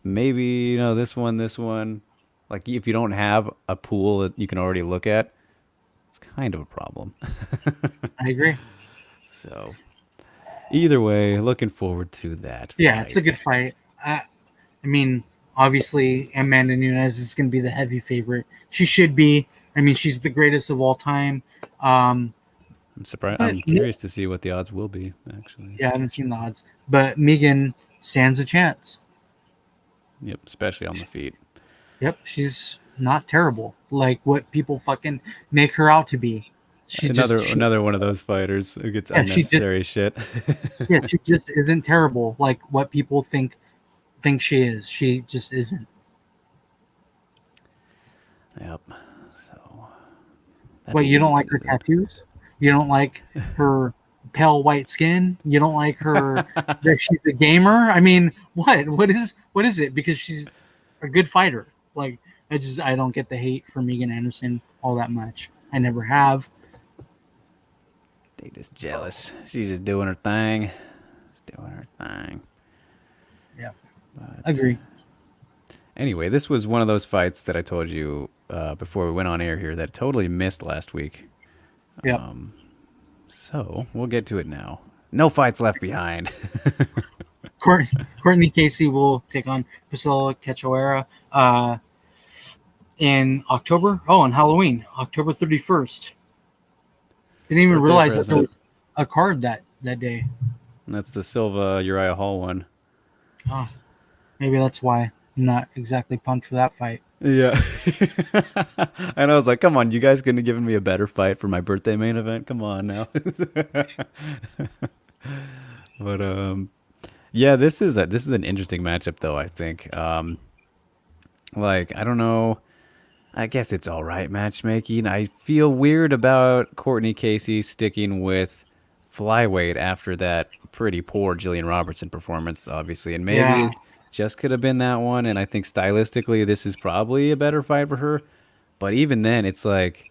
maybe this one, like if you don't have a pool that you can already look at, it's kind of a problem. I agree. So either way, looking forward to that Yeah, it's a fight. good fight. I mean, obviously, Amanda Nunes is going to be the heavy favorite. She should be. I mean, she's the greatest of all time. Um, I'm surprised. but I'm curious to see what the odds will be, actually. yeah, I haven't seen the odds. But Megan stands a chance. Yep, especially on the feet. Yep, she's not terrible like what people fucking make her out to be. She just, Another another one of those fighters who gets yeah, she just, unnecessary shit. yeah, she just isn't terrible like what people think she is. She just isn't. Yep. So that What, will you be don't like her good. tattoos? You don't like her pale white skin? You don't like her that she's a gamer? I mean, what? What is it? Because she's a good fighter. Like I don't get the hate for Megan Anderson all that much. I never have. They just jealous. She's just doing her thing. Just doing her thing. Yeah, But agree. anyway, this was one of those fights that I told you before we went on air here that totally missed last week. Yep. So we'll get to it now. No fights left behind. Courtney Casey will take on Priscilla Cachoeira in October. Oh, on Halloween, October 31st. Didn't even Birthday realize that there present. was a card that day. That's the Silva Uriah Hall one. Oh, maybe that's why I'm not exactly pumped for that fight. Yeah. And I was like, come on, you guys couldn't have given me a better fight for my birthday main event? Come on now. But yeah, this is an interesting matchup though, I think. Like, I don't know. I guess it's all right matchmaking. I feel weird about Courtney Casey sticking with flyweight after that pretty poor Jillian Robertson performance, obviously. And maybe Yeah, it just could have been that one. And I think stylistically, this is probably a better fight for her. But even then, it's like,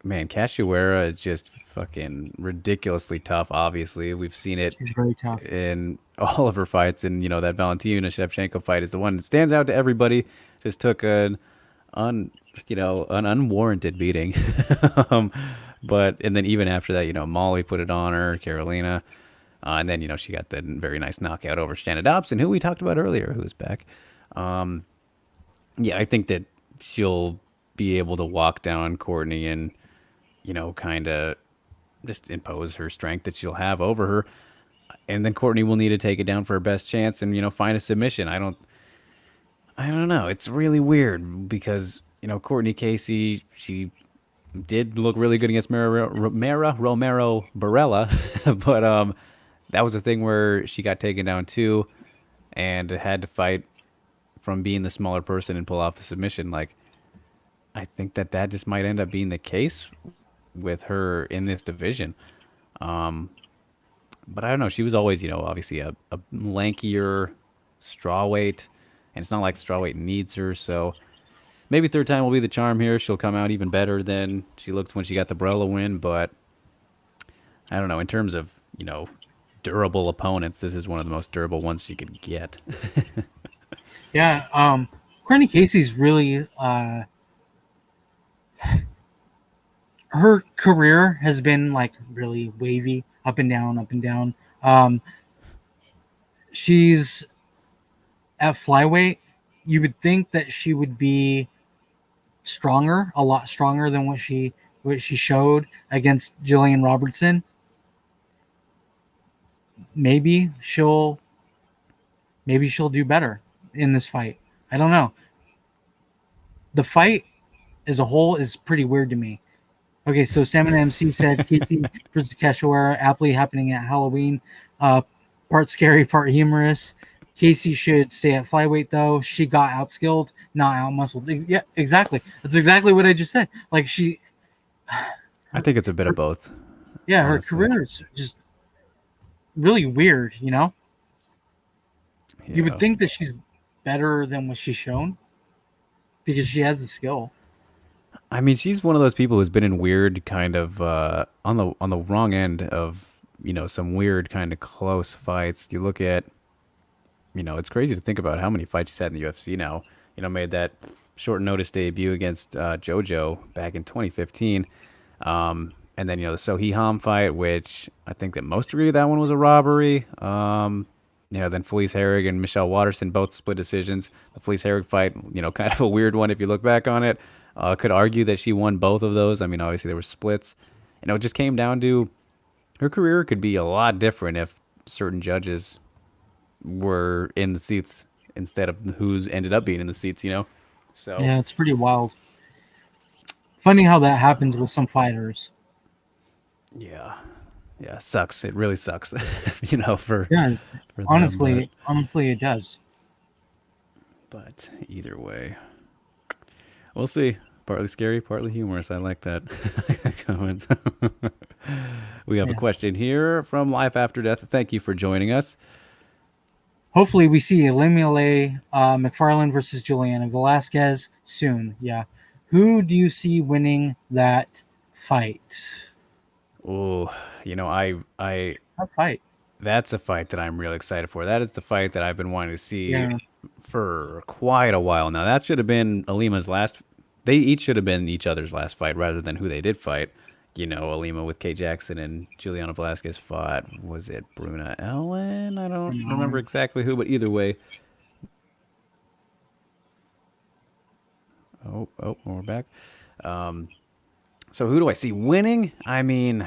man, Cachoeira is just fucking ridiculously tough, obviously. We've seen it she's very tough. in all of her fights. And, that Valentina Shevchenko fight is the one that stands out to everybody. Just took un an unwarranted beating. um, but and then even after that, Molly put it on her, Carolina, and then she got the very nice knockout over Shanna Dobson, who we talked about earlier, who is back. Yeah, I think that she'll be able to walk down Courtney and kind of just impose her strength that she'll have over her, and then Courtney will need to take it down for her best chance and find a submission. I don't know. It's really weird because Courtney Casey, she did look really good against Mara Romero Barella, but that was a thing where she got taken down too and had to fight from being the smaller person and pull off the submission. Like, I think that just might end up being the case with her in this division. But I don't know. She was always, obviously a lankier strawweight, and it's not like strawweight needs her. So maybe third time will be the charm here. She'll come out even better than she looked when she got the Barella win. But I don't know. In terms of, durable opponents, this is one of the most durable ones she could get. Yeah, Courtney Casey's really her career has been like really wavy, up and down, up and down. She's at flyweight. You would think that she would be stronger, a lot stronger than what she showed against Jillian Robertson. Maybe she'll do better in this fight. I don't know. The fight as a whole is pretty weird to me. Okay, so Stamina MC said Casey versus Cachoeira aptly happening at Halloween. Part scary, part humorous. Casey should stay at flyweight though. She got outskilled, not outmuscled. Yeah, exactly. That's exactly what I just said. Like I think it's a bit of both. Yeah, honestly. her career is just really weird. Yeah. You would think that she's better than what she's shown because she has the skill. I mean, she's one of those people who's been in weird kind of on the wrong end of some weird kind of close fights. You look at it's crazy to think about how many fights she's had in the UFC now. Made that short notice debut against JoJo back in 2015. And then, the Sohee Ham fight, which I think that most agree that one was a robbery. Then Felice Herrig and Michelle Watterson, both split decisions. The Felice Herrig fight, kind of a weird one if you look back on it. Could argue that she won both of those. I mean, obviously there were splits. It just came down to her career could be a lot different if certain judges were in the seats instead of who's ended up being in the seats, So Yeah, it's pretty wild. Funny how that happens with some fighters. Yeah, sucks. It really sucks. For Yeah, for honestly, them, honestly, it does. but either way, we'll see. Partly scary, partly humorous. I like that comment. We have a Yeah. question here from Life After Death. Thank you for joining us. Hopefully, we see Elimile McFarland versus Juliana Velasquez soon. Yeah, who do you see winning that fight? Oh, I That fight. that's a fight that I'm really excited for. That is the fight that I've been wanting to see Yeah, for quite a while now. That should have been Alima's last. They each should have been each other's last fight rather than who they did fight. Alima with Kay Jackson and Juliana Velasquez fought. Was it Bruna Ellen? I don't remember exactly who, but either way. Oh, we're back. So who do I see winning? I mean,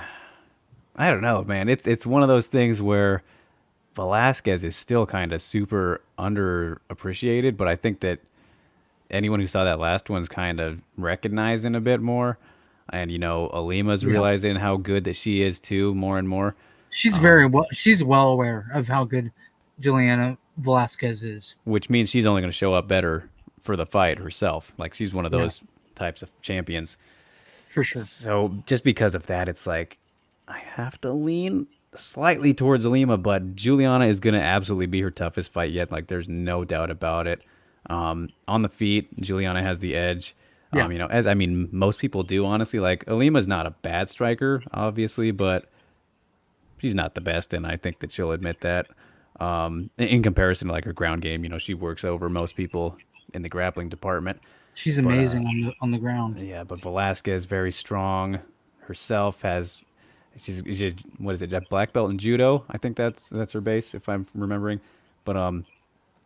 I don't know, man. It's one of those things where Velasquez is still kind of super underappreciated, but I think that anyone who saw that last one's kind of recognizing a bit more. And, Alima's yeah. realizing how good that she is too, more and more. She's she's well aware of how good Juliana Velasquez is. Which means she's only going to show up better for the fight herself. Like she's one of Yeah. those types of champions. For sure. So just because of that, it's like I have to lean slightly towards Alima, but Juliana is going to absolutely be her toughest fight yet. Like there's no doubt about it. On the feet, Juliana has the edge. Yeah. As I mean, most people do, honestly. Like Alima's not a bad striker, obviously, but she's not the best, and I think that she'll admit that. In comparison to like her ground game, she works over most people in the grappling department. She's But amazing on the ground. yeah, but Velasquez very strong herself. She's what is it? A black belt in judo. I think that's her base, if I'm remembering. But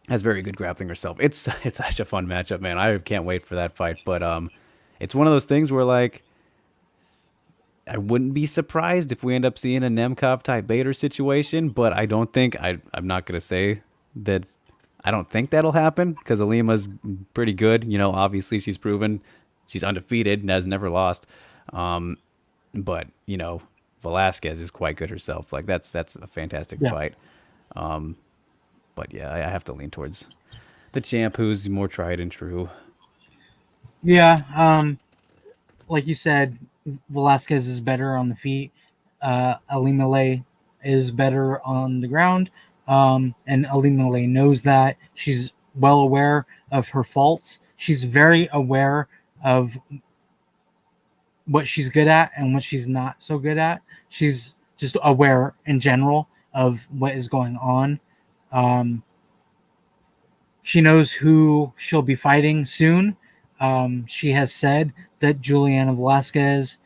has very good grappling herself. It's such a fun matchup, man. I can't wait for that fight. But it's one of those things where like I wouldn't be surprised if we end up seeing a Nemkov type Bader situation, but I don't think I'm not gonna say that I don't think that'll happen because Alima's pretty good. Obviously she's proven she's undefeated and has never lost. But Velasquez is quite good herself. Like that's a fantastic Yeah. fight. But yeah, I have to lean towards the champ who's more tried and true. Yeah. Like you said, Velasquez is better on the feet. Elimile is better on the ground. And Elimile knows that. She's well aware of her faults. She's very aware of what she's good at and what she's not so good at. She's just aware in general of what is going on. She knows who she'll be fighting soon. She has said that Juliana Velasquez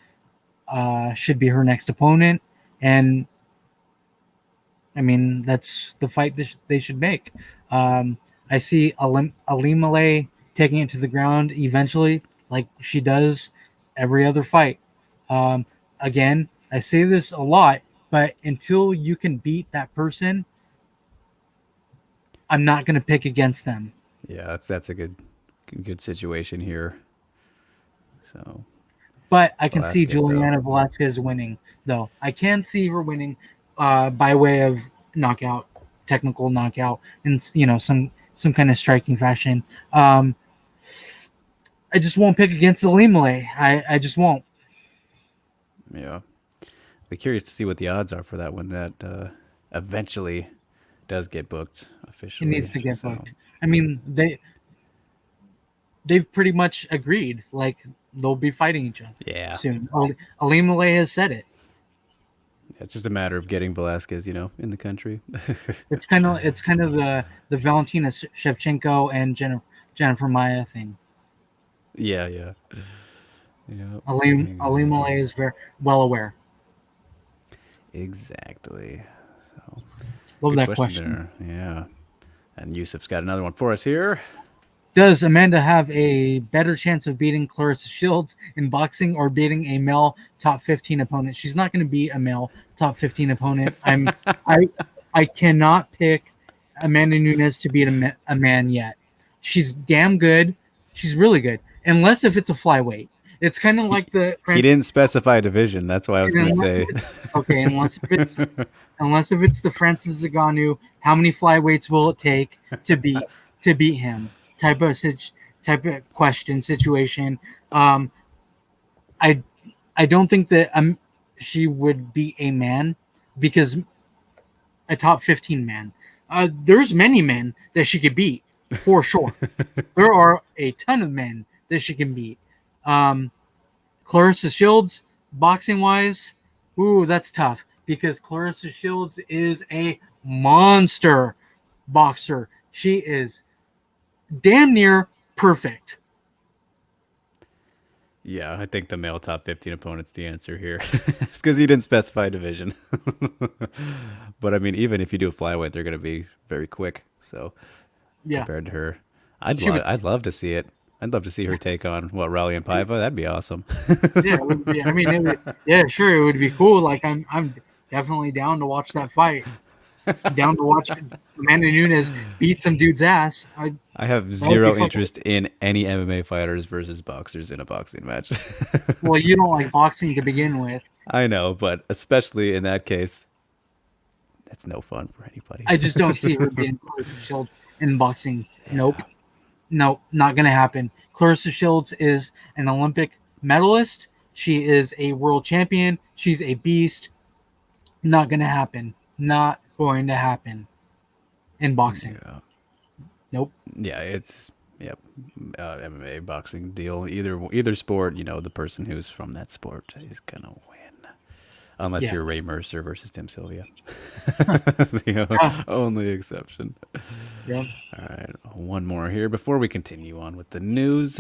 should be her next opponent, and I mean that's the fight they should make. I see Alimale taking it to the ground eventually, like she does every other fight. Um, Again, I say this a lot, but until you can beat that person, I'm not going to pick against them. Yeah, that's a good situation here. So But I can see Velasquez though. Juliana Velasquez winning, though. I can see her winning by way of knockout, technical knockout, in some kind of striking fashion. I just won't pick against the Limale. I just won't. Yeah. Be curious to see what the odds are for that when that eventually does get booked It needs officially. to get So booked. I mean, they've pretty much agreed. Like they'll be fighting each other yeah, soon. Alimale has said it. it's just a matter of getting Velasquez, in the country. It's kind of the Valentina Shevchenko and Jennifer Maya thing. Yeah, yeah, yeah. Alimale is very well aware. Exactly. So Love good that question question. there. Yeah. And Yusuf's got another one for us here. Does Amanda have a better chance of beating Clarissa Shields in boxing or beating a male top 15 opponent? She's not going to be a male top 15 opponent. I I cannot pick Amanda Nunes to beat a man yet. She's damn good. She's really good. Unless if it's a flyweight. It's kind of He like the he French. didn't specify division. That's why I was gonna Unless if say. it's okay, unless if it's the Francis Ngannou, how many flyweights will it take to beat him? Type of question situation. Um, I I don't think that she would be a man because a top 15 man. There's many men that she could beat for sure. There are a ton of men that she can beat. Um, Clarissa Shields, boxing wise, ooh, that's tough because Clarissa Shields is a monster boxer. She is damn near perfect. Yeah, I think the male top 15 opponent's the answer here. It's because he didn't specify division. But I mean, even if you do a flyweight, they're gonna be very quick. So Yeah, compared to her, I'd she love would. I'd love to see it. I'd love to see her take on Raleigh and Paiva. That'd be awesome. Yeah, it would be. I mean, yeah, sure, it would be cool. Like I'm definitely down to watch that fight. Down to watch Amanda Nunes beat some dude's ass. I have That would be zero fucking. interest in any MMA fighters versus boxers in a boxing match. Well, you don't like boxing to begin with. I know, but especially in that case, that's no fun for anybody. I just don't see her being Clarissa Shields in boxing. Nope. Yeah. Nope, not going to happen. Clarissa Shields is an Olympic medalist. She is a world champion. She's a beast. Not going to happen. Not going to happen in boxing. Yeah. Nope. Yeah, it's yep. MMA boxing deal. Either sport, the person who's from that sport is gonna win. Unless Yeah. you're Ray Mercer versus Tim Sylvia. The only exception. Yeah. All right, one more here before we continue on with the news.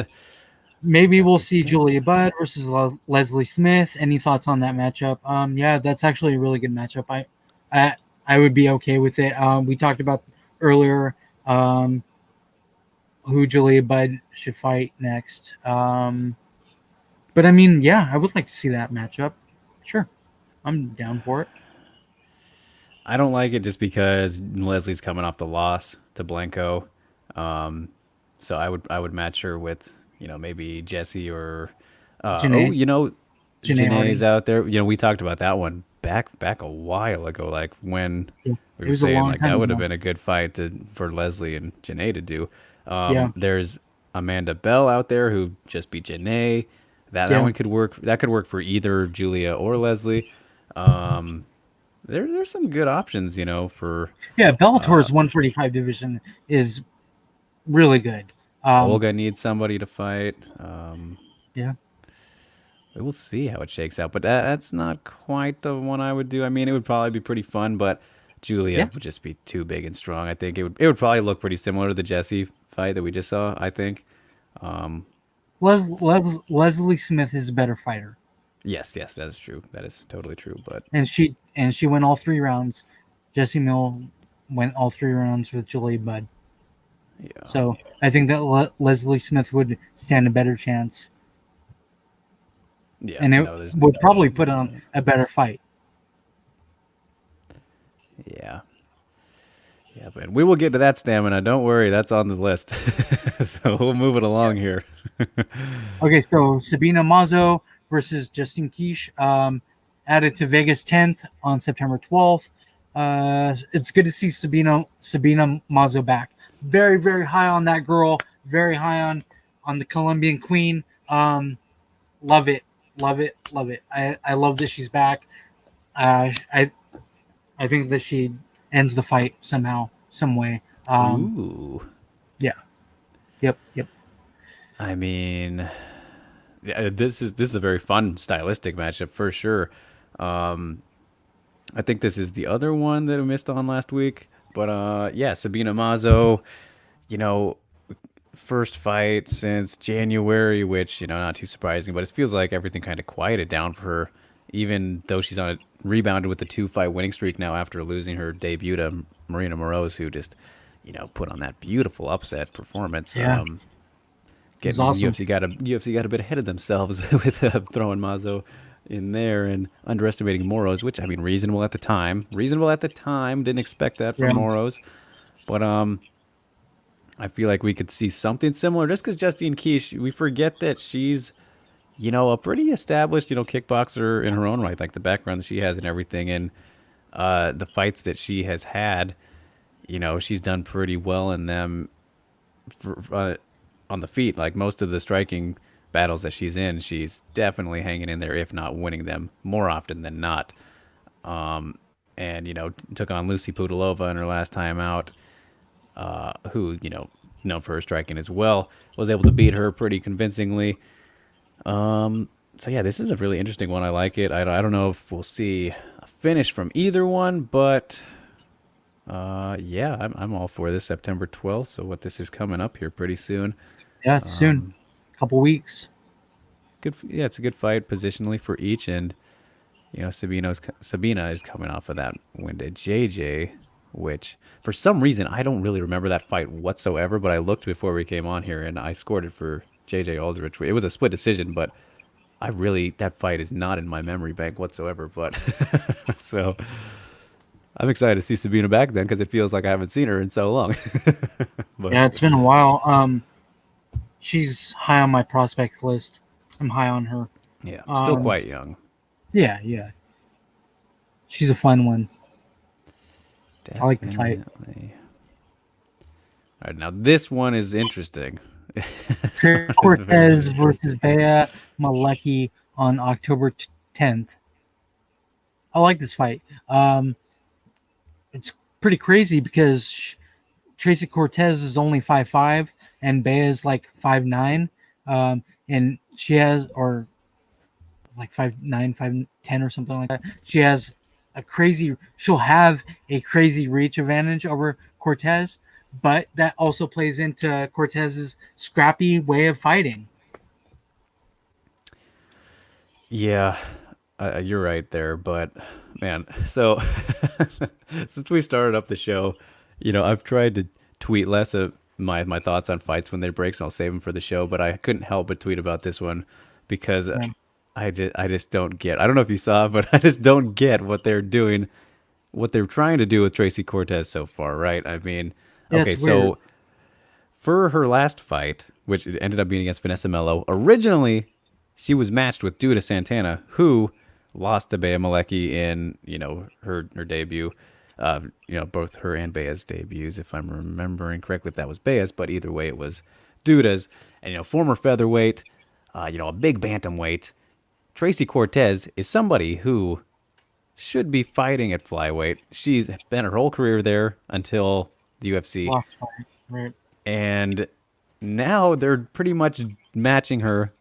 Maybe we'll see Julia Budd versus Leslie Smith. Any thoughts on that matchup? Yeah, that's actually a really good matchup. I, I would be okay with it. We talked about earlier who Julia Budd should fight next. But I mean, yeah, I would like to see that matchup. Sure, I'm down for it. I don't like it just because Leslie's coming off the loss to Blanco. Um, so I would match her with maybe Jesse or Janae, Janae Janae's Harding. out there. We talked about that one back a while ago, like when Yeah. we It were was a saying long like that time would have ago. been a good fight for Leslie and Janae to do. Yeah, There's Amanda Bell out there who just beat Janae. That yeah, one could work. That could work for either Julia or Leslie. Um, there's some good options, for yeah. Bellator's 145 division is really good. Um, Olga needs somebody to fight. yeah, We'll see how it shakes out, but that's not quite the one I would do. I mean, it would probably be pretty fun, but yeah. Julia would just be too big and strong. I think it would probably look pretty similar to the Jesse fight that we just saw. I think. Um, Leslie Smith is a better fighter. Yes, that is true. That is totally true. But and she went all 3 rounds. Jessie Mill went all 3 rounds with Julie Budd. yeah, So I think that Leslie Smith would stand a better chance, yeah, and it no, there's would no probably question put about on that. a better fight. Yeah, yeah, but we will get to that stamina. Don't worry, that's on the list. So we'll move it along here. Okay, so Sabina Mazo versus Justine Kish, added to Vegas 10th on September 12th. It's good to see Sabina Mazo back. Very, very high on that girl. Very high on the Colombian Queen. Love it, love it, love it. I love that she's back. I think that she ends the fight somehow, some way. Ooh, Yeah, yep, yep. I mean, yeah, this is a very fun stylistic matchup for sure. Um, I think this is the other one that we missed on last week. But yeah, Sabina Mazo, you know, first fight since January, which, not too surprising, but it feels like everything kind of quieted down for her, even though she's on a rebounded with the 2-fight winning streak now after losing her debut to Marina Moroz, who just, put on that beautiful upset performance. Yeah, it was Getting awesome. UFC got a bit ahead of themselves with throwing Mazo in there and underestimating Moroz, which I mean reasonable at the time. Reasonable at the time. Didn't expect that Yeah, from Moroz, but I feel like we could see something similar just because Justine Kish, we forget that she's a pretty established kickboxer in her own right, like the background that she has and everything, and the fights that she has had. She's done pretty well in them on the feet. Like most of the striking battles that she's in, she's definitely hanging in there, if not winning them more often than not. And took on Lucy Pudilova in her last time out, who known for her striking as well, was able to beat her pretty convincingly. So yeah, this is a really interesting one. I like it. I don't know if we'll see a finish from either one, but yeah, I'm all for this September 12th. So what this is coming up here pretty soon. yeah, it's soon. Couple weeks. Good, yeah, it's a good fight positionally for each, and Sabina is coming off of that win to JJ, which for some reason I don't really remember that fight whatsoever. But I looked before we came on here, and I scored it for JJ Aldrich. It was a split decision, but that fight is not in my memory bank whatsoever. But so I'm excited to see Sabina back then because it feels like I haven't seen her in so long. But Yeah, it's been a while. She's high on my prospect list. I'm high on her. yeah, still Um, quite young. yeah, yeah. She's a fun one. I like the fight. Definitely. All right, now this one is interesting. This Trey one is very Cortez versus interesting. Bea Malecki on October 10th. I like this fight. It's pretty crazy because Tracy Cortez is only 5'5", and Bea is like 5'9", and she has, or like 5'9", 5'10", or something like that. She'll have a crazy reach advantage over Cortez, but that also plays into Cortez's scrappy way of fighting. Yeah, you're right there, but man, so since we started up the show, I've tried to tweet less of my thoughts on fights when they break, so I'll save them for the show. But I couldn't help but tweet about this one because Yeah, I just don't get. I don't know if you saw, but I just don't get what they're doing, what they're trying to do with Tracy Cortez so far, right? I mean, yeah, okay, it's weird. so for her last fight, which it ended up being against Vanessa Mello, originally she was matched with Duda Santana, who lost to Bea Malecki in her debut. Both her and Bea's debuts, if I'm remembering correctly, if that was Bea's, but either way, it was Duda's. And former featherweight, a big bantamweight. Tracy Cortez is somebody who should be fighting at flyweight. She's been her whole career there until the UFC, Lost fight, right? and now they're pretty much matching her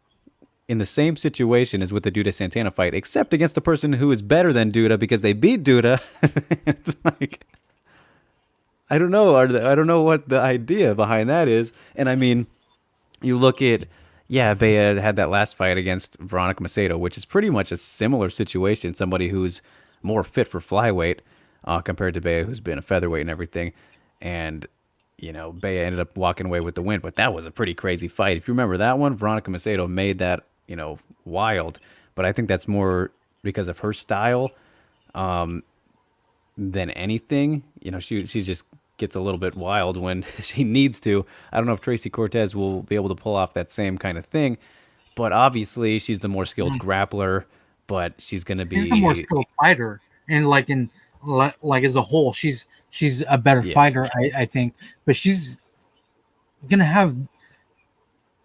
in the same situation as with the Duda Santana fight, except against the person who is better than Duda because they beat Duda. It's like, I don't know. I don't know what the idea behind that is. And I mean, you look at, Yeah, Bea had that last fight against Veronica Macedo, which is pretty much a similar situation. Somebody who's more fit for flyweight compared to Bea, who's been a featherweight and everything. And, Bea ended up walking away with the win. But that was a pretty crazy fight. If you remember that one, Veronica Macedo made that, wild. But I think that's more because of her style than anything. She just gets a little bit wild when she needs to. I don't know if Tracy Cortez will be able to pull off that same kind of thing, but obviously she's the more skilled grappler. But she's gonna She's the more be, skilled fighter, and like as a whole, she's a better yeah, fighter, I think. But she's gonna have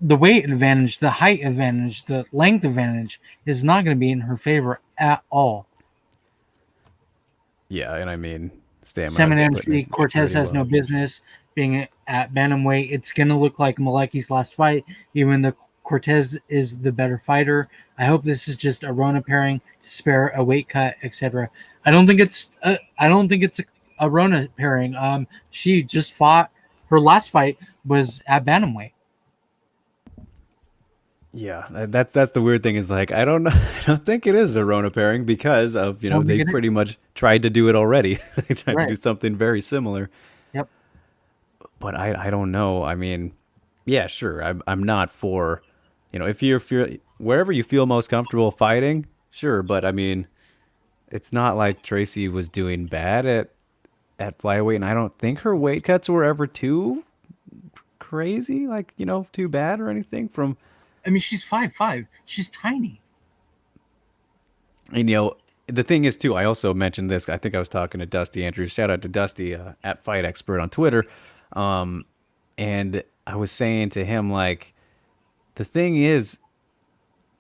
the weight advantage, the height advantage, the length advantage is not going to be in her favor at all. yeah, and I mean Salmon stamina's putting MC it Cortez pretty has no low. business being at bantamweight. It's going to look like Maleki's last fight, even though Cortez is the better fighter. I hope this is just a Rona pairing to spare a weight cut, etc. I don't think it's a Rona pairing. She just fought. Her last fight was at bantamweight. Yeah, that's the weird thing is like I don't know, I don't think it is a Rona pairing because of I don't think they it is. pretty much tried to do it already. They tried to Right. do something very similar, Yep. but I don't know. I mean, yeah, sure. I'm not for, if you're wherever you feel most comfortable fighting, sure. But I mean, it's not like Tracy was doing bad at flyweight, and I don't think her weight cuts were ever too crazy, like too bad or anything. I mean, she's 5'5". She's tiny. And the thing is too, I also mentioned this. I think I was talking to Dusty Andrews. Shout out to Dusty at Fight Expert on Twitter, and I was saying to him like, the thing is,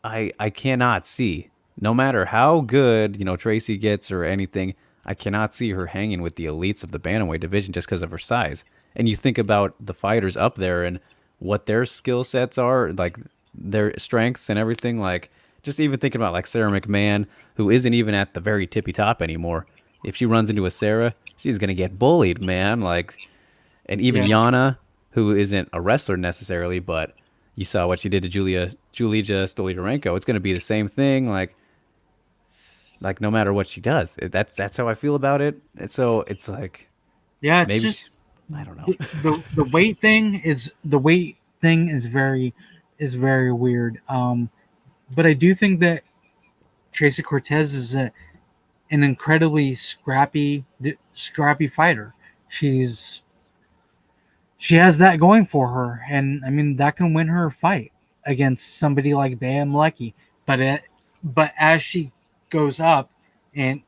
I cannot see, no matter how good, Tracy gets or anything, I cannot see her hanging with the elites of the bantamweight division just because of her size. And you think about the fighters up there and what their skill sets are, like their strengths and everything. Like just even thinking about like Sarah McMahon, who isn't even at the very tippy top anymore. If she runs into a Sarah, she's gonna get bullied, man. Like, and even Yeah. Yana, who isn't a wrestler necessarily, but you saw what she did to Julija Stoliarenko. It's going to be the same thing. Like no matter what she does, that's how I feel about it. And so it's like Yeah, it's maybe just she, I don't know. the weight thing is very weird. But I do think that Tracy Cortez is an incredibly scrappy fighter. She's she has that going for her, and I mean that can win her a fight against somebody like Bam Lecky. But as she goes up, and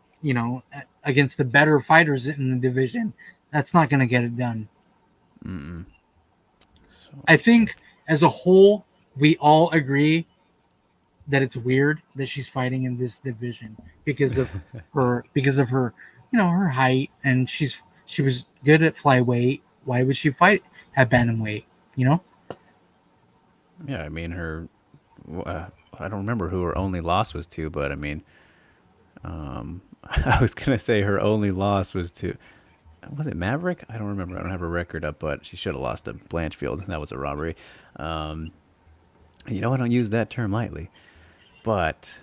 against the better fighters in the division, that's not going to get it done. So I think as a whole, we all agree that it's weird that she's fighting in this division because of her her height, and she was good at flyweight. Why would she fight at bantamweight? You know, yeah, I mean I don't remember who her only loss was to, but I mean, I was gonna say her only loss was to, was it Maverick? I don't remember. I don't have her record up, but she should have lost to Blanchfield. That was a robbery. Um, I don't use that term lightly, but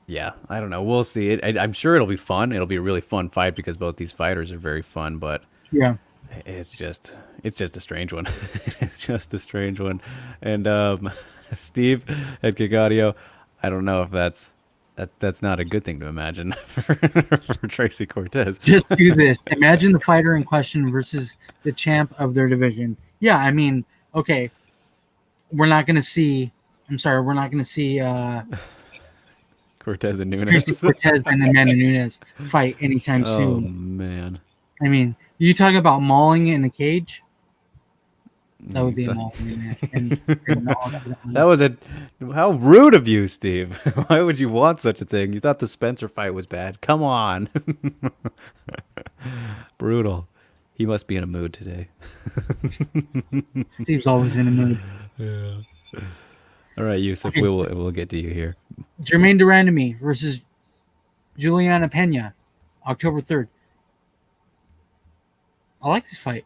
yeah, I don't know. We'll see. I'm sure it'll be fun. It'll be a really fun fight because both these fighters are very fun, but yeah. it's just it's just a strange one. It's just a strange one. And Steve at Gigadio, I don't know if that's not a good thing to imagine for Tracy Cortez. Just do this. Imagine the fighter in question versus the champ of their division. Yeah, I mean, okay, we're not going to see. I'm sorry, we're not going to see Cortez and Tracy Nunes. Cortez and Amanda Nunes fight anytime Oh soon. man. I mean, you talk about mauling in a cage. That You would be a thought- mauling in there. And all That was a how rude of you, Steve. Why would you want such a thing? You thought the Spencer fight was bad. Come on. Brutal. He must be in a mood today. Steve's always in a mood. All right, Yusuf, Okay, we'll get to you here. Jermaine Durandamy versus Juliana Pena, October 3rd. I like this fight.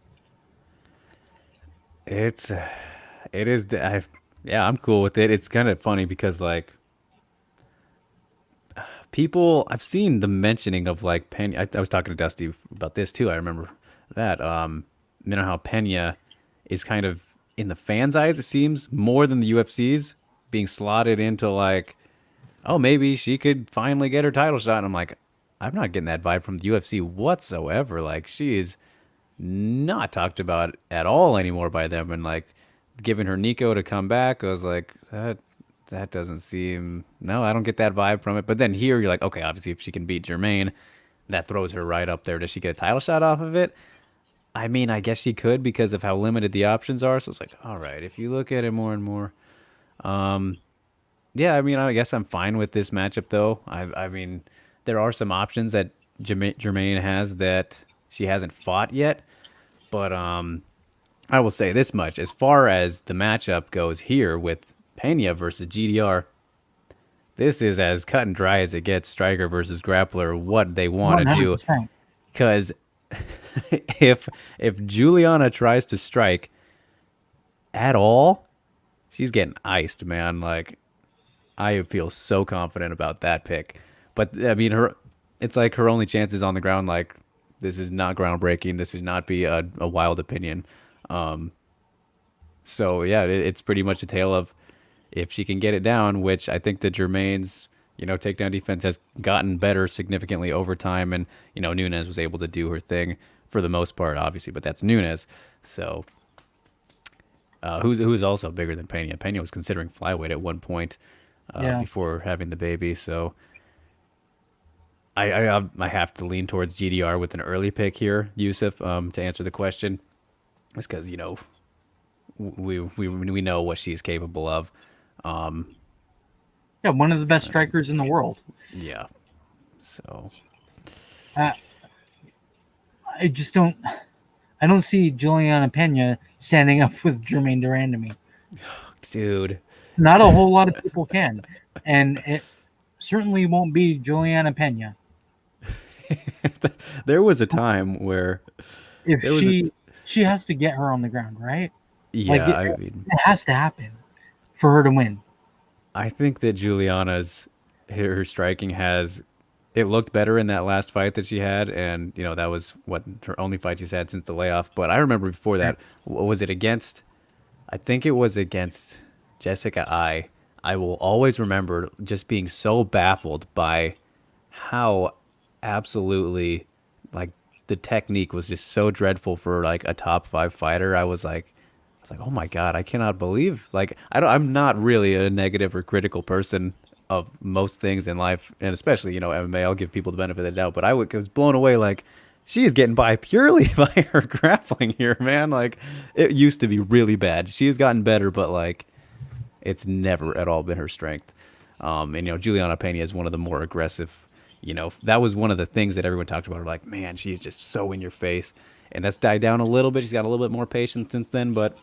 It's it is Yeah, I'm cool with it. It's kind of funny because like people, I've seen the mentioning of like Pena. I was talking to Dusty about this too. I remember that. You know how Pena is kind of in the fans' eyes, it seems more than the UFC's being slotted into like, oh, maybe she could finally get her title shot. And I'm like, I'm not getting that vibe from the UFC whatsoever. Like she is not talked about at all anymore by them. And like giving her Nico to come back, I was like, that doesn't seem. No, I don't get that vibe from it. But then here you're like, okay, obviously if she can beat Jermaine, that throws her right up there. Does she get a title shot off of it? I mean, I guess she could because of how limited the options are. So it's like, all right, if you look at it more and more, yeah, I mean, I guess I'm fine with this matchup though. I mean, there are some options that Jermaine has that she hasn't fought yet, but I will say this much: as far as the matchup goes here with Pena versus GDR, this is as cut and dry as it gets. Striker versus grappler, what they want to do, 100%. because if Juliana tries to strike at all, she's getting iced, man. Like I feel so confident about that pick. But I mean, her, it's like her only chance is on the ground. Like this is not groundbreaking. This should not be a wild opinion. So yeah, it's pretty much a tale of if she can get it down, which I think that Jermaine's takedown defense has gotten better significantly over time, and Nunes was able to do her thing for the most part, obviously, but that's Nunes. So who's also bigger than Pena? Pena was considering flyweight at one point Yeah. before having the baby, so I have to lean towards GDR with an early pick here, Yusuf, to answer the question. It's because we know what she's capable of. Yeah, one of the best strikers in the world. Yeah. So Uh, I just don't. I don't see Juliana Pena standing up with Jermaine Durandamy. dude, Not a whole lot of people can, and it certainly won't be Juliana Pena. there was a time where If there was a she has to get her on the ground, right? Like yeah. it, I mean, it has to happen for her to win. I think that Juliana's her striking has it looked better in that last fight that she had, and that was what her only fight she's had since the layoff. But I remember before that, what was it against? I think it was against Jessica I. I will always remember just being so baffled by how absolutely like the technique was just so dreadful for like a top five fighter. I was like, oh my god, I cannot believe like I'm not really a negative or critical person of most things in life, and especially MMA. I'll give people the benefit of the doubt, but was blown away like she is getting by purely by her grappling here, man. Like it used to be really bad. She has gotten better, but like it's never at all been her strength. And Juliana Pena is one of the more aggressive. That was one of the things that everyone talked about. Her like, man, she is just so in your face, and that's died down a little bit. She's got a little bit more patience since then, but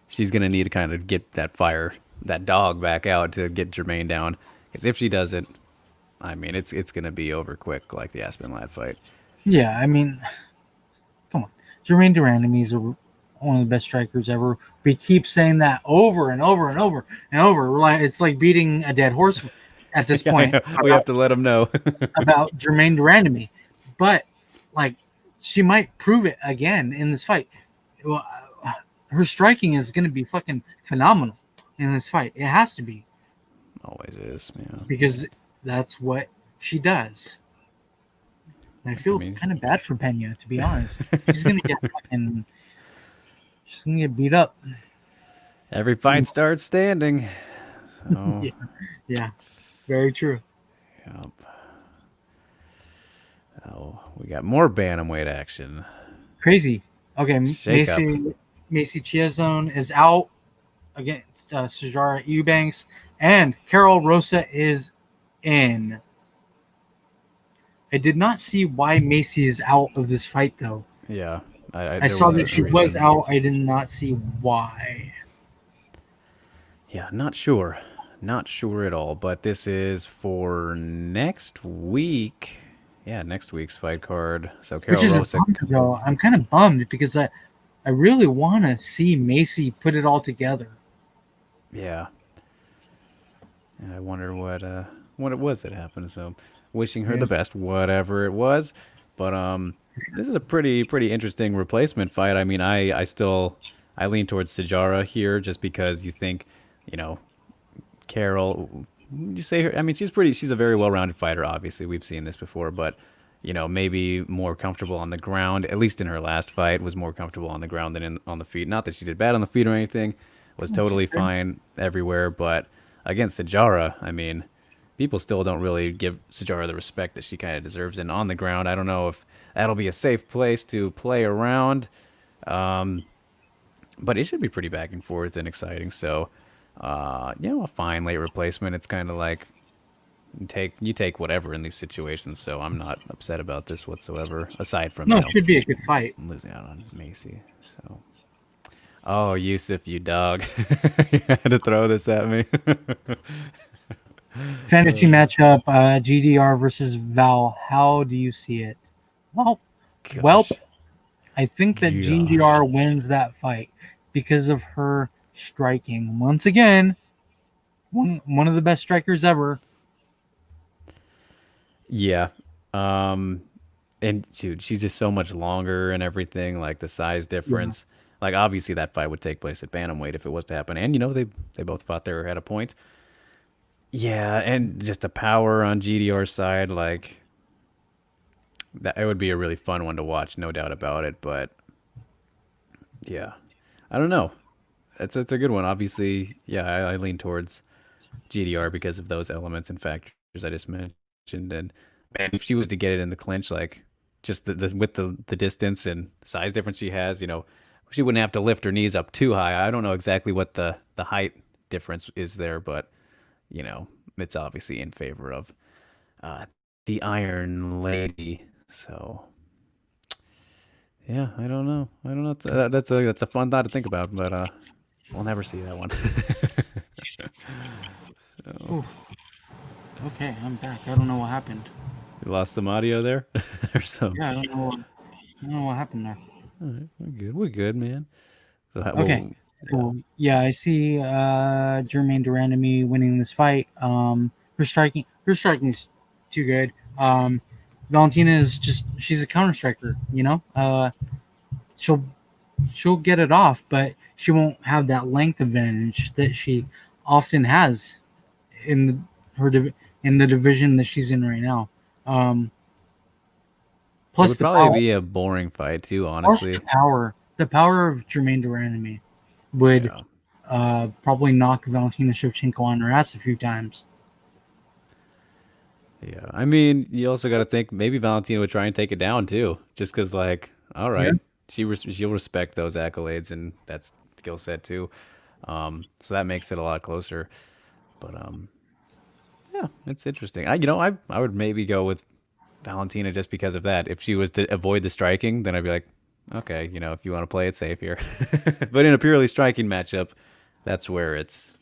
she's gonna need to kind of get that fire, that dog back out to get Jermaine down. Because if she doesn't, I mean, it's gonna be over quick, like the Aspen Ladd fight. Yeah, I mean, come on, Jermaine Durandamy is one of the best strikers ever. We keep saying that over and over and over and over. It's like beating a dead horse at this point Yeah, we have to let them know. about Jermaine Durandamy, but like she might prove it again in this fight. Well, her striking is going to be fucking phenomenal in this fight. It has to be Always is, yeah. because that's what she does. And I feel I mean, kind of bad for Pena, to be honest. She's gonna get fucking. She's gonna get beat up. every fight starts standing. So, Yeah, yeah, very true. yep. Oh, we got more bantamweight action. Crazy. Okay, Shake up. Macy Chiasson is out against Sijara Eubanks, and Carol Rosa is in. I did not see why Macy is out of this fight, though. Yeah, I there saw wasn't that a she was reason. out. I did not see why. Yeah, not sure. Not sure at all. But this is for next week. Yeah, next week's fight card. So Which Carol is a Rosa. bummer, though. I'm kind of bummed because I really want to see Macy put it all together. Yeah, and I wonder what it was that happened. So, wishing her Yeah. the best, whatever it was. But this is a pretty interesting replacement fight. I mean, I lean towards Sajara here just because you think, you know, Carol, you say her. I mean, she's a very well-rounded fighter. Obviously, we've seen this before, but maybe more comfortable on the ground. At least in her last fight, was more comfortable on the ground than on the feet. Not that she did bad on the feet or anything. Was Oh, she's totally good. fine everywhere, but against Sajara, I mean, people still don't really give Sajara the respect that she kind of deserves. And on the ground, I don't know if that'll be a safe place to play around. Um, but it should be pretty back and forth and exciting. So, a fine late replacement. It's kind of like you take whatever in these situations. So I'm not upset about this whatsoever. Aside from No, it should be a good fight. losing out on Macy. So oh Yusuf, you dog, you had to throw this at me. Fantasy matchup, GDR versus Val. How do you see it? Well, well, Gosh, I think that gosh. GDR wins that fight because of her striking. Once again, one of the best strikers ever. Yeah. Um, and dude, she's just so much longer and everything. Like the size Yeah, difference. Like obviously that fight would take place at bantamweight if it was to happen. And they both fought there at a point. Yeah, and just the power on GDR's side, like that, it would be a really fun one to watch, no doubt about it. But yeah, I don't know. It's a good one. Obviously, yeah, I lean towards GDR because of those elements and factors I just mentioned. And man, if she was to get it in the clinch, like just with the distance and size difference she has, she wouldn't have to lift her knees up too high. I don't know exactly what the height difference is there, but you know, it's obviously in favor of uh, the Iron Lady. So yeah, I don't know. I don't know. That's a fun thought to think about, but we'll never see that one. So oof. Okay, I'm back. I don't know what happened. you lost some audio there, or some. Yeah, I don't know what happened there. All right, we're good. We're good, man. So, Okay. yeah, So yeah, I see Jermaine Durandamy winning this fight. Her striking is too good. Valentina is just she's a counter striker, you know? She'll she'll get it off, but she won't have that length advantage that she often has in in the division that she's in right now. Um, it plus would the probably power, be a boring fight too, plus honestly. the power of Jermaine Durandamy would Yeah, probably knock Valentina Shevchenko on her ass a few times. yeah. I mean, you also got to think maybe Valentina would try and take it down too, just because, like, all Yeah, right, she'll respect those accolades and that's skill set too. So that makes it a lot closer. But yeah, it's interesting. I would maybe go with Valentina just because of that. If she was to avoid the striking, then I'd be like, okay, if you want to play it safe here. But in a purely striking matchup, that's where it's,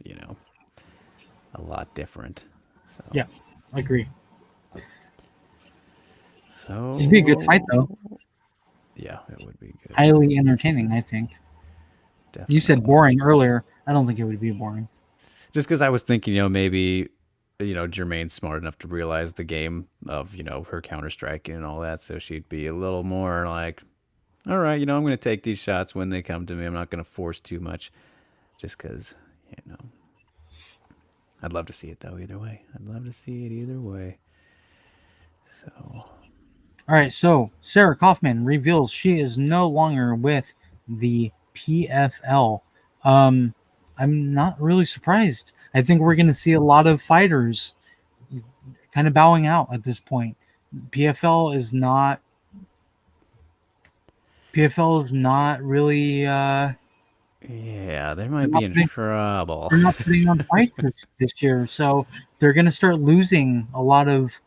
a lot different. So, yeah, I agree. It'd be a good fight though. so yeah, it would be good. Highly entertaining, I think. You said Definitely. boring earlier. I don't think it would be boring. Just because I was thinking, maybe, Jermaine's smart enough to realize the game of, her counter striking and all that. So she'd be a little more like, all right, I'm going to take these shots when they come to me. I'm not going to force too much just because, you know, I'd love to see it though, either way. I'd love to see it either way. So, All right, so Sarah Kaufman reveals she is no longer with the PFL. Um, I'm not really surprised. I think we're going to see a lot of fighters kind of bowing out at this point. PFL is not PFL is not really yeah, they might they're be not in putting, trouble. they're not putting on fights this year, so they're going to start losing a lot of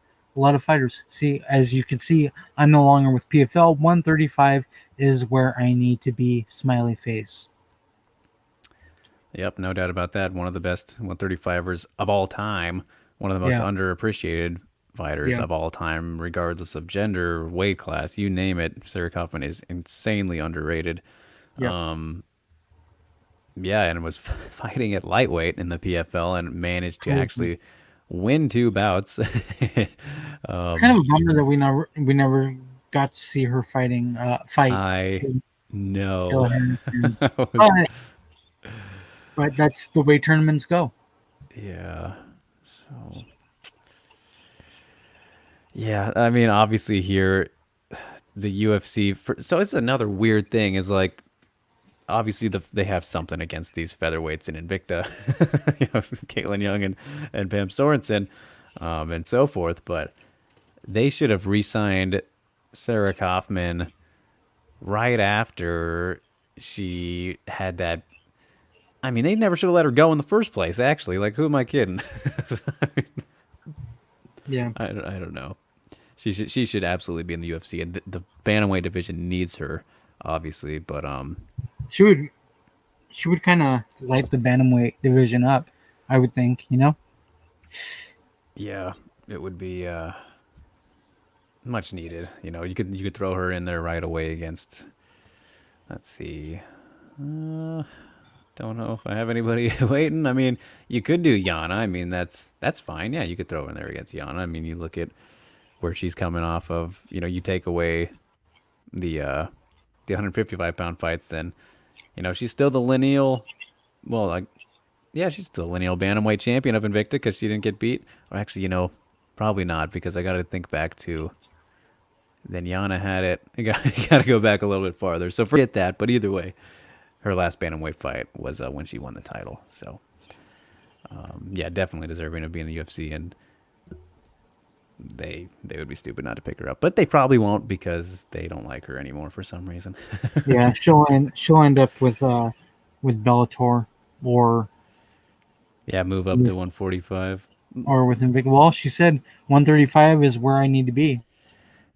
fighters. See, as you can see, I'm no longer with PFL. 135 is where I need to be. Smiley face. Yep, no doubt about that. One of the best 135ers of all time. One of the most Yeah, underappreciated fighters yeah, of all time, regardless of gender, weight class, you name it. Sarah Kaufman is insanely underrated. yeah. Um, Yeah, and was fighting at lightweight in the PFL and managed to Crazy. actually win 2 bouts. Kind um, of a bummer that we never got to see her fight I know. Taylor Harrington. I was, But that's the way tournaments go. yeah. So yeah, I mean, obviously here the UFC. So it's another weird thing. Is like obviously they have something against these featherweights in Invicta, Caitlin Young and Pam Sorensen, and so forth. But they should have re-signed Sarah Kaufman right after she had that. I mean, they never should have let her go in the first place. Actually, like, who am I kidding? Yeah, I don't know. She should absolutely be in the UFC, and the bantamweight division needs her, obviously. But she would she would kind of light the bantamweight division up. I would think, you know. yeah, it would be much needed. You could throw her in there right away against. Let's see. Uh, don't know if I have anybody waiting. I mean, you could do Yana. I mean, that's fine. Yeah, you could throw her in there against Yana. I mean, you look at where she's coming off of. You take away the uh the 155-pound fights, then she's still the lineal. Well, like, yeah, she's still the lineal bantamweight champion of Invicta because she didn't get beat. Or actually, probably not because I got to think back to then Yana had it. You got to go back a little bit farther. So forget that. But either way, her last bantamweight fight was when she won the title. So yeah, definitely deserving of being in the UFC, and they would be stupid not to pick her up. But they probably won't because they don't like her anymore for some reason. Yeah, she'll end up with Bellator or Yeah, move up to 145. with Invicta. Well, she said 135 is where I need to be.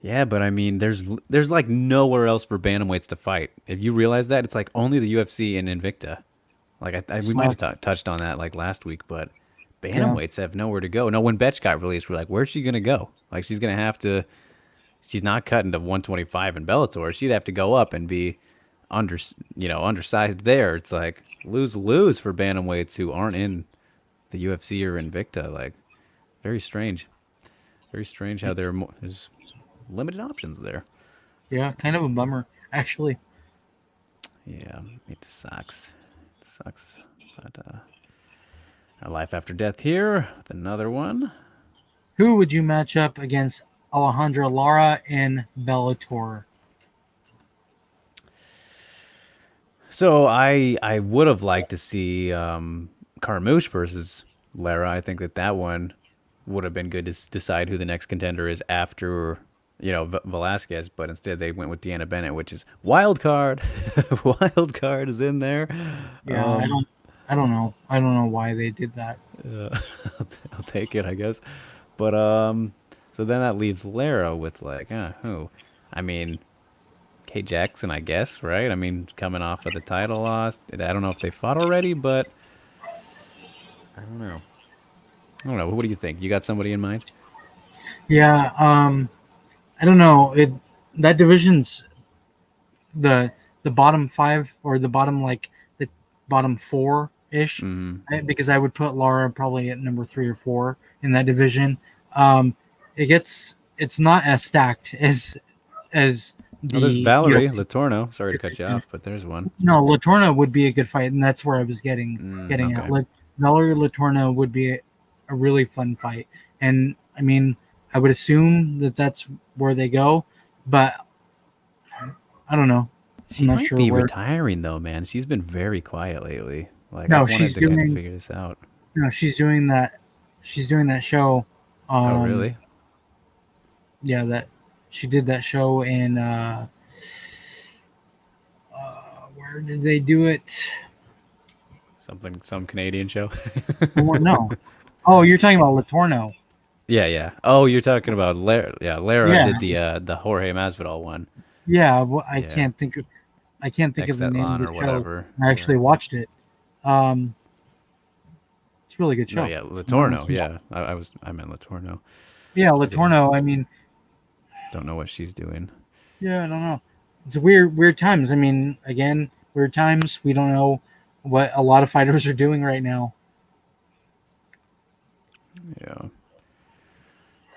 Yeah, but I mean, there's like nowhere else for bantamweights to fight. If you realize that, it's like only the UFC and Invicta. Like we might So have touched on that like last week, but yeah, bantamweights have nowhere to go. No, when Betch got released, we're like, where's she gonna go? Like she's gonna have to. She's not cutting to 125 in Bellator. She'd have to go up and be undersized there. It's like lose for bantamweights who aren't in the UFC or Invicta. Like very strange. Very strange how there's limited options there. yeah, kind of a bummer actually. Yeah, it sucks. It sucks. But our life after death here with another one. Who would you match up against Alejandra Lara in Bellator? So I would have liked to see Carmouche versus Lara. I think that one would have been good to decide who the next contender is after Velasquez, but instead they went with Deanna Bennett, which is wild card. Wild card is in there. Yeah, Um, I don't know why they did that. I'll take it, I guess. But so then that leaves Lara with like, who? I mean, Kate Jackson, I guess, right? I mean, coming off of the title loss. I don't know if they fought already, but I don't know. I don't know. What do you think? You got somebody in mind? Yeah, I don't know. That division's the bottom five or the bottom like the bottom four ish, Hmm. because I would put Lara probably at number 3 or 4 in that division. Um, it's not as stacked as Oh, there's the Valerie UFC Latorno. Sorry to cut you division. off, but there's one. No, Latorna would be a good fight, and that's where I was getting at. Okay. Valerie Latorna would be a really fun fight, and I mean, I would assume that that's where they go, but I don't know. I'm She not might sure be where. retiring though, man. She's been very quiet lately. Like No, I've wanted to kind of figure this out. she's doing that. She's doing that show. Oh, Um, really? yeah, that she did that show in where did they do it? Some Canadian show. No. Oh, you're talking about Latorno. Yeah, yeah. Oh, you're talking about Lara. Yeah, Lara Yeah, did the Jorge Masvidal one. yeah. Well, Yeah, I can't think of the name of Excetlon the or show. whatever. I Yeah. actually watched it. Um, it's a really good No, show. yeah, Latorno. Yeah, I meant Latorno. Yeah, Didn't Latorno. I mean, don't know what she's doing. yeah, I don't know. It's weird times. I mean, again, weird times. We don't know what a lot of fighters are doing right now. Yeah.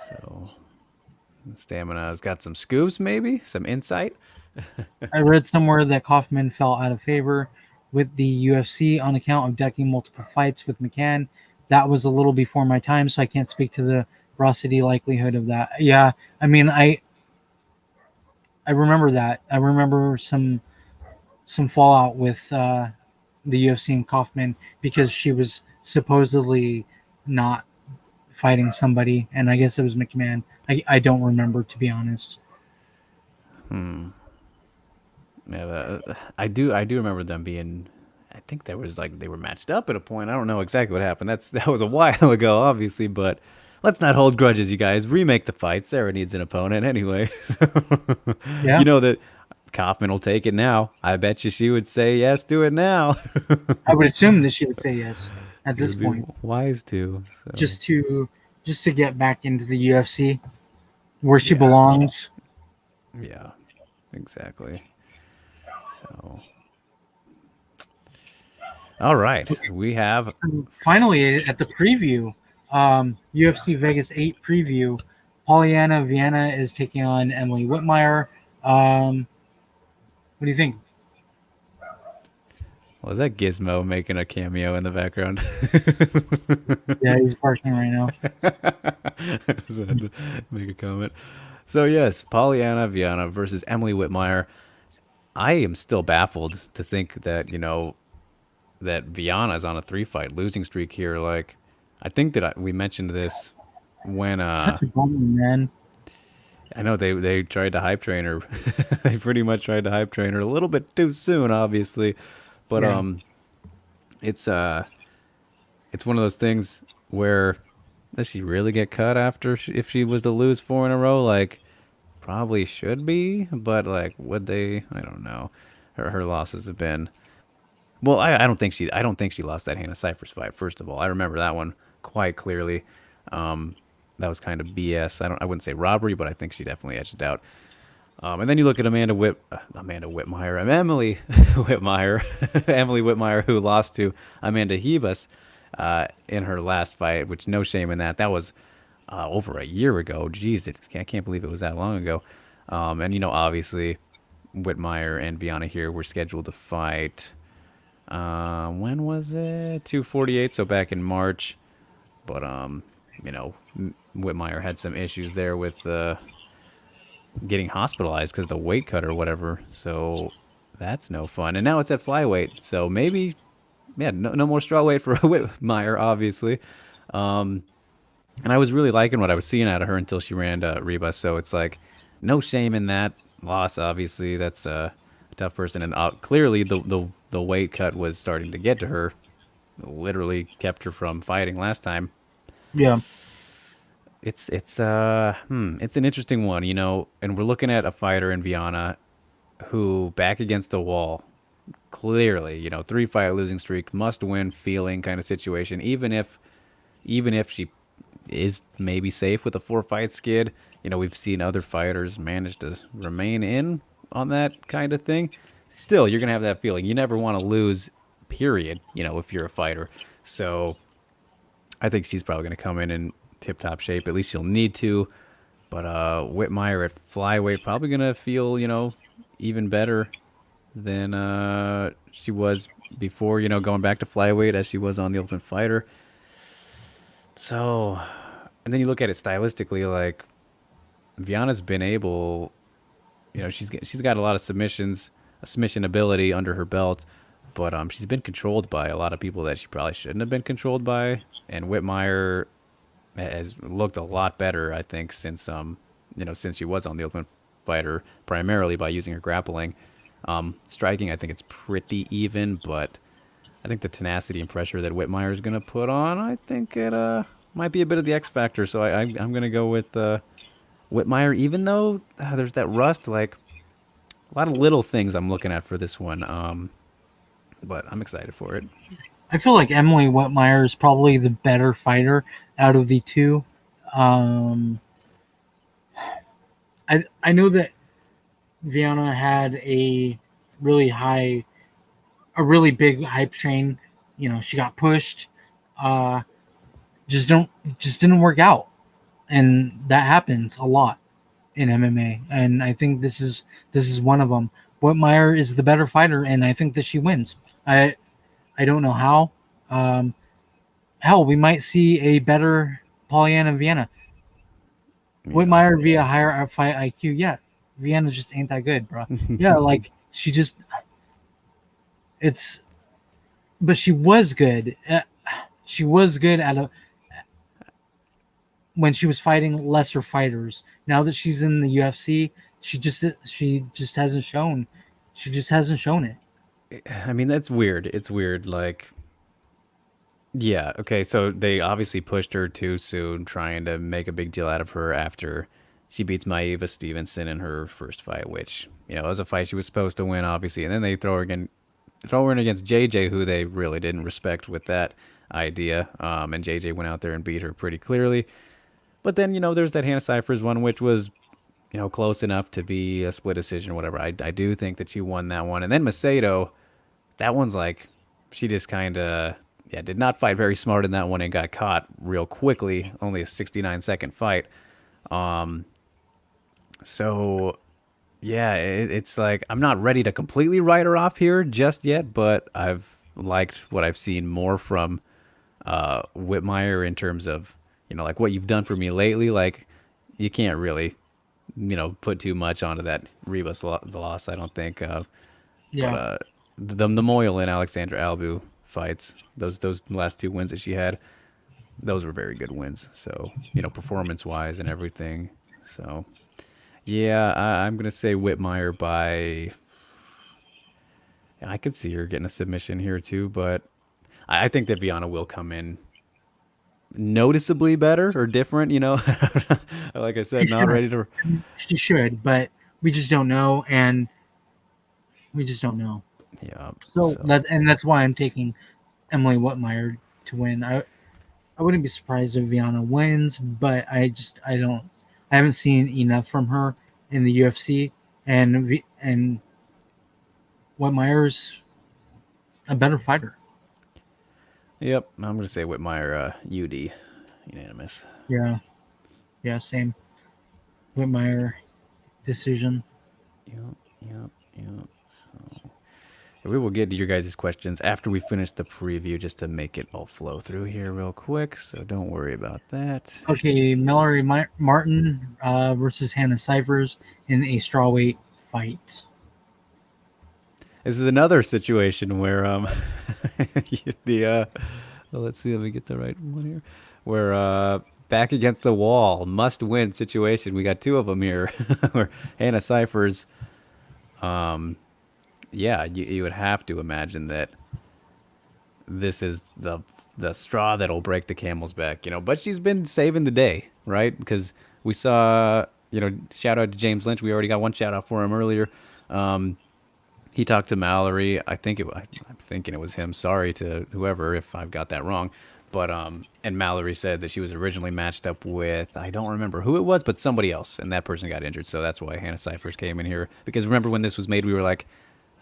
So Stamina's got some scoops, maybe some insight. I read somewhere that Kaufman fell out of favor with the UFC on account of decking multiple fights with McCann. That was a little before my time, so I can't speak to the veracity likelihood of that. Yeah, I mean, I remember that. I remember some fallout with the UFC and Kaufman because she was supposedly not fighting somebody, and I guess it was McMahon. I don't remember, to be honest. Hmm. Yeah, I do remember them being. I think there was like they were matched up at a point. I don't know exactly what happened. That was a while ago, obviously, but let's not hold grudges, you guys. Remake the fight. Sarah needs an opponent anyway. Yeah, You know that Kaufman will take it now. I bet you she would say yes, do it now. I would assume that she would say yes at She this would be point, wise to. So just to just to get back into the UFC where she yeah, belongs. yeah, exactly. So all right, we have. And finally, at the preview, UFC Vegas 8 preview, Pollyanna Vienna is taking on Emily Whitmire. What do you think? Was that Gizmo making a cameo in the background? Yeah, he's barking right now. So I had to make a comment. So yes, Pollyanna Viana versus Emily Whitmire. I am still baffled to think that that Viana is on a 3 fight losing streak here. Like, I think that we mentioned this when Such a bummer, man. I know they tried to hype train her. They pretty much tried to hype train her a little bit too soon, obviously. But Yeah. it's it's one of those things where does she really get cut after if she was to lose 4 in a row? Like, probably should be, but like, would they? I don't know. Her losses have been well. I don't think she lost that Hannah Cyphers fight. First of all, I remember that one quite clearly. Um, that was kind of BS. I wouldn't say robbery, but I think she definitely edged it out. And then you look at Amanda Whitmire, Emily Whitmire, Emily Whitmire, who lost to Amanda Hebus in her last fight, which no shame in that. That was over a year ago. Jeez, I can't believe it was that long ago. And obviously, Whitmire and Viana here were scheduled to fight. When was it? 248. So back in March. But Whitmire had some issues there with getting hospitalized because of the weight cut or whatever. So that's no fun. And now it's at flyweight. So maybe, yeah, no more straw weight for Whitmire, obviously. Um, and I was really liking what I was seeing out of her until she ran to Reba. So it's like, no shame in that loss. Obviously, that's a tough person, and clearly the weight cut was starting to get to her. Literally kept her from fighting last time. Yeah. It's an interesting one, and we're looking at a fighter in Viana who back against the wall, clearly, 3 fight losing streak, must win feeling kind of situation, even if she is maybe safe with a 4 fight skid. We've seen other fighters manage to remain in on that kind of thing. Still, you're gonna have that feeling. You never want to lose, period. If you're a fighter. So I think she's probably gonna come in tip top shape. At least she'll need to. But Whitmire at flyweight probably gonna feel even better than she was before. Going back to flyweight as she was on the Ultimate Fighter. So, and then you look at it stylistically, like Viana's been able, she's got a lot of submissions, a submission ability under her belt, but she's been controlled by a lot of people that she probably shouldn't have been controlled by. And Whitmire has looked a lot better, I think, since she was on the Ultimate Fighter, primarily by using her grappling. Striking, I think it's pretty even, but I think the tenacity and pressure that Whitmire is going to put on, I think it might be a bit of the X factor. So I'm going to go with Whitmire, even though there's that rust, like a lot of little things I'm looking at for this one. But I'm excited for it. I feel like Emily Whitmire is probably the better fighter out of the two. Um, I know that Viana had a really high a really big hype train. You know, she got pushed. Uh, just didn't work out, and that happens a lot in MMA. And I think this is one of them. Whitmire is the better fighter, and I think that she wins. I don't know how. Um, Hell, we might see a better Pollyanna Vienna. Yeah. Whitmire via higher fight IQ. Yeah, Vienna just ain't that good, bro. Yeah, like she just it's, but she was good. She was good at a when she was fighting lesser fighters. Now that she's in the UFC, she just hasn't shown. She just hasn't shown it. I mean, that's weird. It's weird. Like, yeah, okay, so they obviously pushed her too soon, trying to make a big deal out of her after she beats Maeva Stevenson in her first fight, which, was a fight she was supposed to win, obviously. And then they throw her in against JJ, who they really didn't respect with that idea. And JJ went out there and beat her pretty clearly. But then, there's that Hannah Cyphers one, which was, close enough to be a split decision or whatever. I do think that she won that one. And then Macedo, that one's like, she just kind of, yeah, did not fight very smart in that one and got caught real quickly. Only a 69-second fight. Um, so yeah, it's like I'm not ready to completely write her off here just yet, but I've liked what I've seen more from Whitmire in terms of like what you've done for me lately. Like you can't really put too much onto that the loss. I don't think. But Yeah, the Moyle and Alexandra Albu fights, those last two wins that she had, those were very good wins. So performance wise and everything. So yeah, I'm gonna say Whitmire by. I could see her getting a submission here too, but I think that Viana will come in noticeably better or different. Like I she said, not should. ready to. She should, but we just don't know, and we just don't know. Yeah. So So that's why I'm taking Emily Whitmire to win. I wouldn't be surprised if Viana wins, but I haven't seen enough from her in the UFC, and Whitmire's a better fighter. yep, I'm gonna say Whitmire UD unanimous. Yeah, yeah, same. Whitmire decision. Yep, yep, yep. So we will get to your guys' questions after we finish the preview, just to make it all flow through here real quick. So don't worry about that. Okay, Mallory Martin versus Hannah Cyphers in a strawweight fight. This is another situation where the well, let's see, let me get the right one here. Where back against the wall, must win situation. We got two of them here. Where Hannah Cyphers, um, yeah, you would have to imagine that this is the straw that'll break the camel's back, But she's been saving the day, right? Because we saw, shout out to James Lynch. We already got one shout out for him earlier. Um, he talked to Mallory. I'm thinking it was him. Sorry to whoever if I've got that wrong. But and Mallory said that she was originally matched up with, I don't remember who it was, but somebody else, and that person got injured. So that's why Hannah Cyphers came in here. Because remember when this was made, we were like,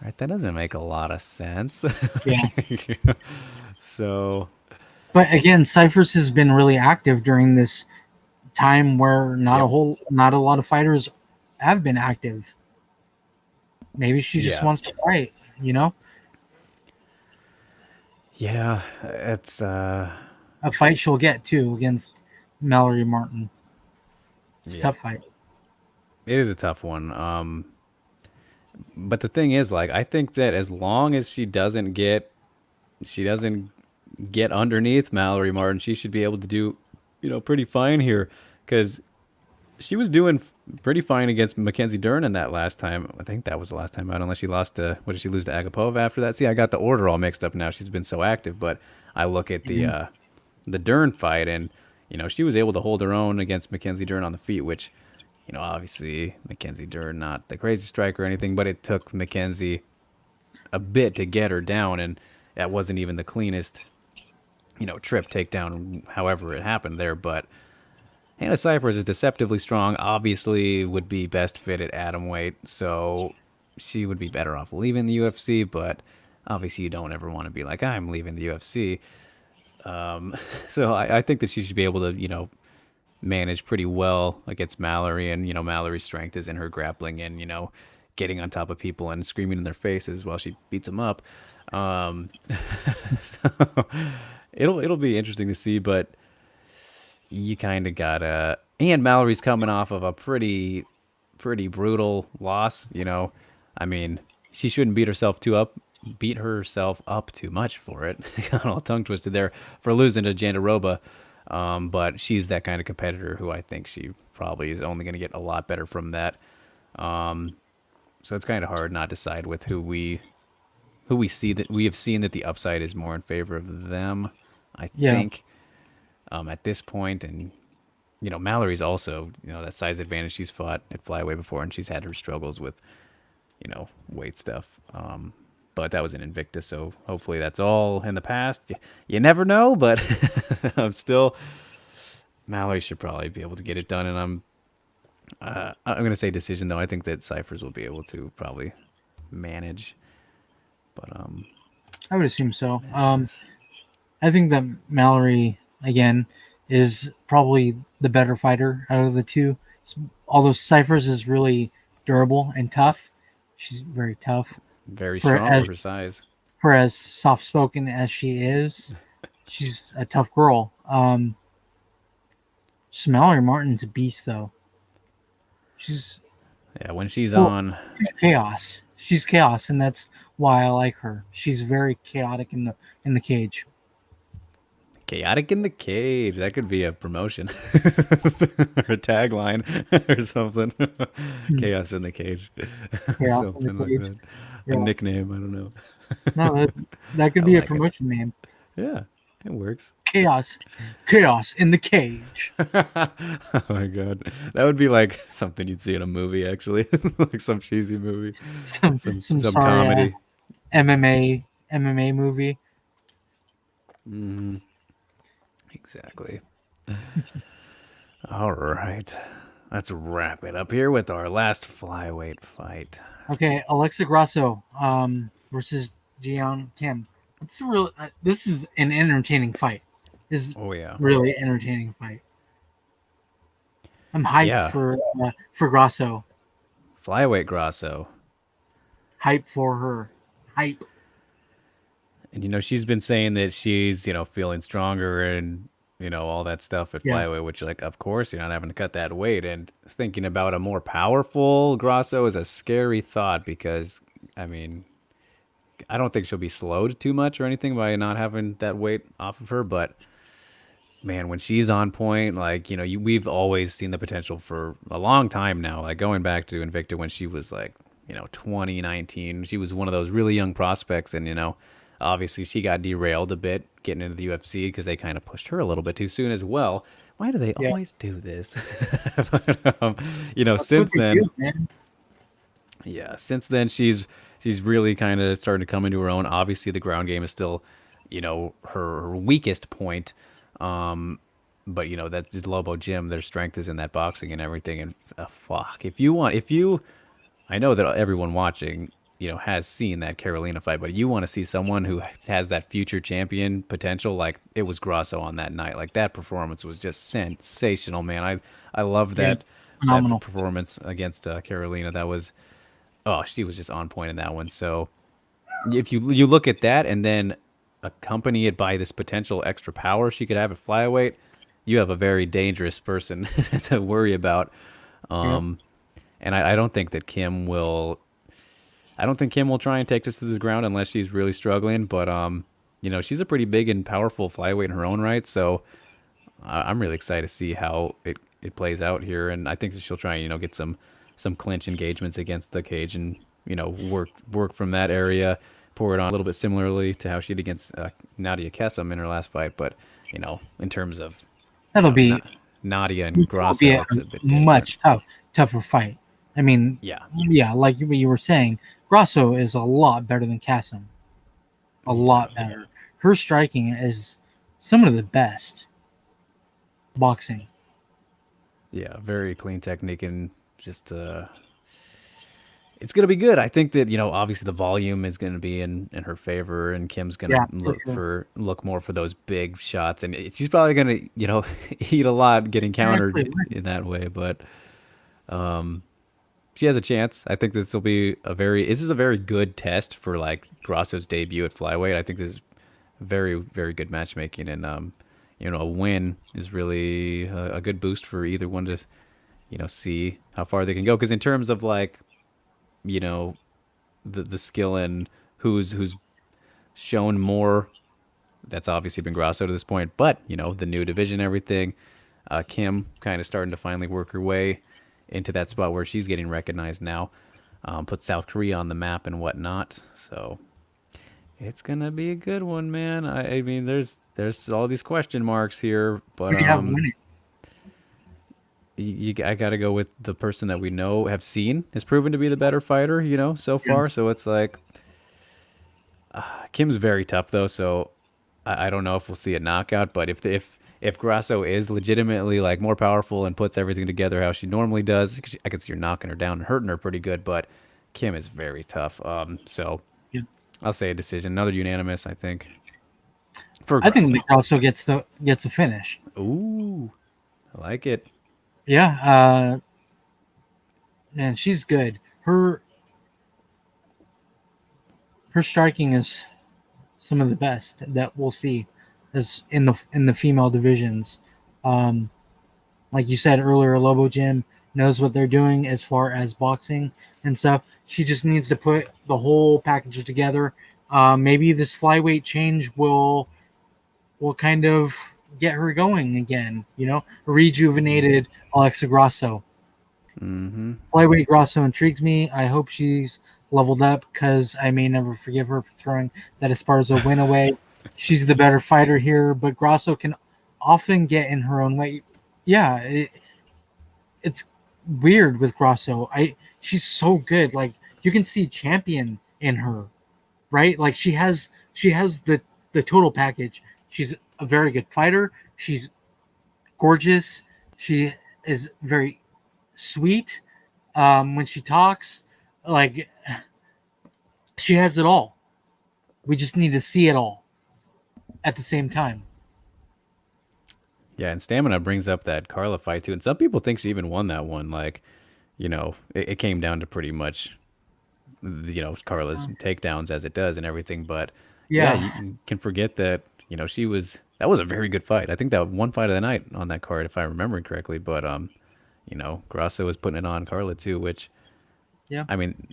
all right, that doesn't make a lot of sense. Yeah, So, but again, Cyphers has been really active during this time where yep, not a lot of fighters have been active. Maybe she just yeah, wants to fight, you know? yeah. It's A fight she'll get too against Mallory Martin. It's a yeah, tough fight. it is a tough one. But the thing is, like, I think that as long as she doesn't get underneath Mallory Martin, she should be able to do, pretty fine here, because she was doing pretty fine against Mackenzie Dern in that last time. I think that was the last time out, unless she lost to, what did she lose to Agapova after that? See, I got the order all mixed up now. She's been so active, but I look at the Mhm. uh, the Dern fight, and she was able to hold her own against Mackenzie Dern on the feet, which obviously Mackenzie Dern not the crazy striker or anything, but it took Mackenzie a bit to get her down, and that wasn't even the cleanest trip takedown, however it happened there, but. Hannah Cyphers is deceptively strong. Obviously, would be best fit at atom weight, so she would be better off leaving the UFC. But obviously you don't ever want to be like, I'm leaving the UFC. So I think that she should be able to, manage pretty well against Mallory. And, Mallory's strength is in her grappling and, getting on top of people and screaming in their faces while she beats them up. Um, so it'll be interesting to see, but you kind of gotta. And Mallory's coming off of a pretty brutal loss. I mean, she shouldn't beat herself up too much for it. Got all tongue twisted there for losing to Jandaroba. But she's that kind of competitor who I think she probably is only going to get a lot better from that. Um, so it's kind of hard not to side with who we see that we have seen that the upside is more in favor of them. I Yeah. think at this point, and Mallory's also that size advantage. She's fought at flyweight before, and she's had her struggles with weight stuff. But that was an Invictus, so hopefully that's all in the past. You never know, but I'm still Mallory should probably be able to get it done, and I'm gonna say decision though. I think that Cyphers will be able to probably manage, but I would assume so. yes. I think that Mallory again is probably the better fighter out of the two. Although Cyphers is really durable and tough, she's very tough. Very For strong for as her size. for as soft spoken as she is, she's a tough girl. Just Mallory Martin's a beast though. She's Yeah, when she's well, on, she's chaos. She's chaos, and that's why I like her. She's very chaotic in the cage. chaotic in the cage. That could be a promotion or a tagline or something. Hmm. Chaos in the cage, Chaos in the something like cage. that. A Yeah. nickname. I don't know. No, that could I be a like it. promotion name. Yeah, it works. Chaos. Chaos in the cage. Oh my god, that would be like something you'd see in a movie, actually, like some cheesy movie, Some some some sorry comedy. MMA movie. Hmm. Exactly. All right, let's wrap it up here with our last flyweight fight. Okay, Alexa Grasso versus Jian Kim. This is an entertaining fight. This is Oh yeah, really entertaining fight. I'm hyped yeah, for Grasso. flyweight Grasso. Hype for her. Hype. And she's been saying that she's feeling stronger and all that stuff at Yeah. flyweight, which like of course you're not having to cut that weight. And thinking about a more powerful Grasso is a scary thought because I mean I don't think she'll be slowed too much or anything by not having that weight off of her, but man, when she's on point, like we've always seen the potential for a long time now. Like going back to Invicta when she was like 2019, she was one of those really young prospects, and obviously she got derailed a bit getting into the UFC because they kind of pushed her a little bit too soon as well. Why do they Yeah. always do this? But, That's what since they then, do, man. yeah, since then she's really kind of starting to come into her own. Obviously, the ground game is still, her weakest point. Um, but that Lobo Gym, their strength is in that boxing and everything. And fuck, I know that everyone watching, has seen that Carolina fight, but you want to see someone who has that future champion potential, like it was Grasso on that night. Like that performance was just sensational, man. I loved Yeah. that Phenomenal. performance against Carolina. That was she was just on point in that one. So if you look at that and then accompany it by this potential extra power she could have at flyweight, you have a very dangerous person to worry about. Yeah. Um, and I don't think that Kim will. I don't think Kim will try and take this to the ground unless she's really struggling. But she's a pretty big and powerful flyweight in her own right. So I'm really excited to see how it plays out here. And I think that she'll try and get some clinch engagements against the cage and work from that area, pour it on a little bit similarly to how she did against Nadia Kesem in her last fight. But in terms of That'll be Nadia and that'll be Grasso, a it's a bit different. much tougher fight. I mean, Yeah, yeah, like what you were saying, Grasso is a lot better than Kassem. A yeah, lot better. Her striking is some of the best boxing. yeah. Very clean technique and just It's gonna be good. I think that obviously the volume is gonna be in her favor, and Kim's gonna Yeah, for sure. look more for those big shots, and she's probably gonna eat a lot getting You're actually countered right. in that way. But she has a chance. I think this is a very good test for like Grasso's debut at flyweight. I think this is very very good matchmaking, and a win is really a good boost for either one to see how far they can go. Because in terms of like you know the skill and who's shown more. That's obviously been Grasso to this point, but the new division, everything. Kim kind of starting to finally work her way into that spot where she's getting recognized now. Put South Korea on the map and whatnot. So it's gonna be a good one, man. I mean, there's all these question marks here, but Who do you have winning? I gotta go with the person that we know have seen has proven to be the better fighter, so far. Yes. So it's like Kim's very tough though, so I don't know if we'll see a knockout. But if Grasso is legitimately like more powerful and puts everything together how she normally does, I could see her knocking her down and hurting her pretty good. But Kim is very tough. So Yeah. I'll say a decision, another unanimous, I think, for I think Grasso. Nick also gets a finish. Ooh, I like it. Yeah, man, she's good. Her striking is some of the best that we'll see as in the female divisions. Um, like you said earlier, Lobo Gym knows what they're doing as far as boxing and stuff. She just needs to put the whole package together. Maybe this flyweight change will kind of get her going again. Rejuvenated Alexa Grasso. Mm-hmm. Flyweight Grasso intrigues me. I hope she's leveled up because I may never forgive her for throwing that Esparza win away. She's the better fighter here, but Grasso can often get in her own way. Yeah, it's weird with Grasso. She's so good. Like you can see champion in her, right? Like she has the total package. She's a very good fighter. She's gorgeous. She is very sweet when she talks. Like she has it all. We just need to see it all at the same time. Yeah, and stamina brings up that Carla fight too, and some people think she even won that one. Like, it came down to pretty much Carla's takedowns as it does and everything. But yeah, Yeah, you can forget that that was a very good fight. I think that one fight of the night on that card, if I remember correctly. But Grasso was putting it on Carla too, which yeah, I mean,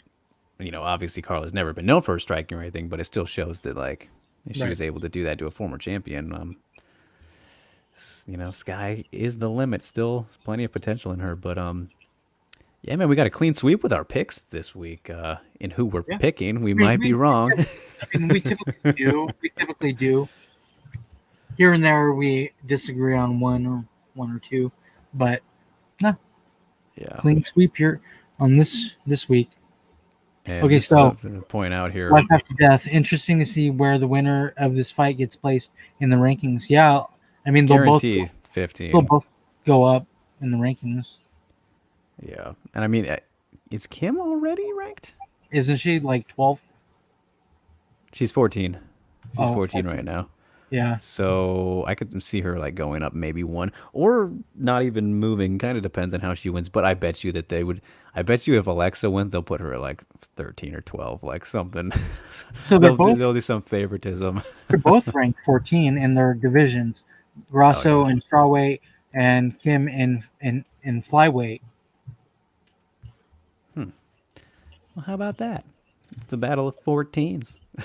obviously Carla's never been known for her striking or anything, but it still shows that like if she right. was able to do that to a former champion. Sky is the limit. Still plenty of potential in her, but yeah, man, we got a clean sweep with our picks this week. In who we're Yeah. picking, we I mean, might be wrong. we typically do. We typically do. Here and there, we disagree on one or two, but no, Yeah, clean sweep here on this week. and Okay, just so something to point out here. life after death. Interesting to see where the winner of this fight gets placed in the rankings. Yeah, I mean Guarantee they'll 15. both go up in the rankings. Yeah, and I mean, is Kim already ranked? Isn't she like 12? She's 14. She's Oh, 14 right 14. now. Yeah, So I could see her like going up maybe one or not even moving. Kind of depends on how she wins. But I bet you that they would. I bet you if Alexa wins, they'll put her at like 13 or 12, like something. so They'll do some favoritism. they're both ranked 14 in their divisions. Oh yeah. Grasso in strawweight and Kim in flyweight. Well, how about that? It's the battle of 14s. I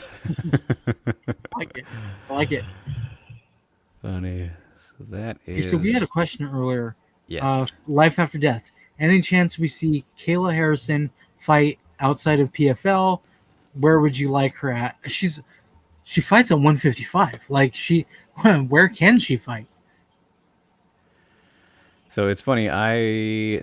like it. I like it. Funny. So that Okay, so we is had a question earlier. yes. Life after death. Any chance we see Kayla Harrison fight outside of PFL? Where would you like her at? She fights at 155. Like where can she fight? So it's funny. I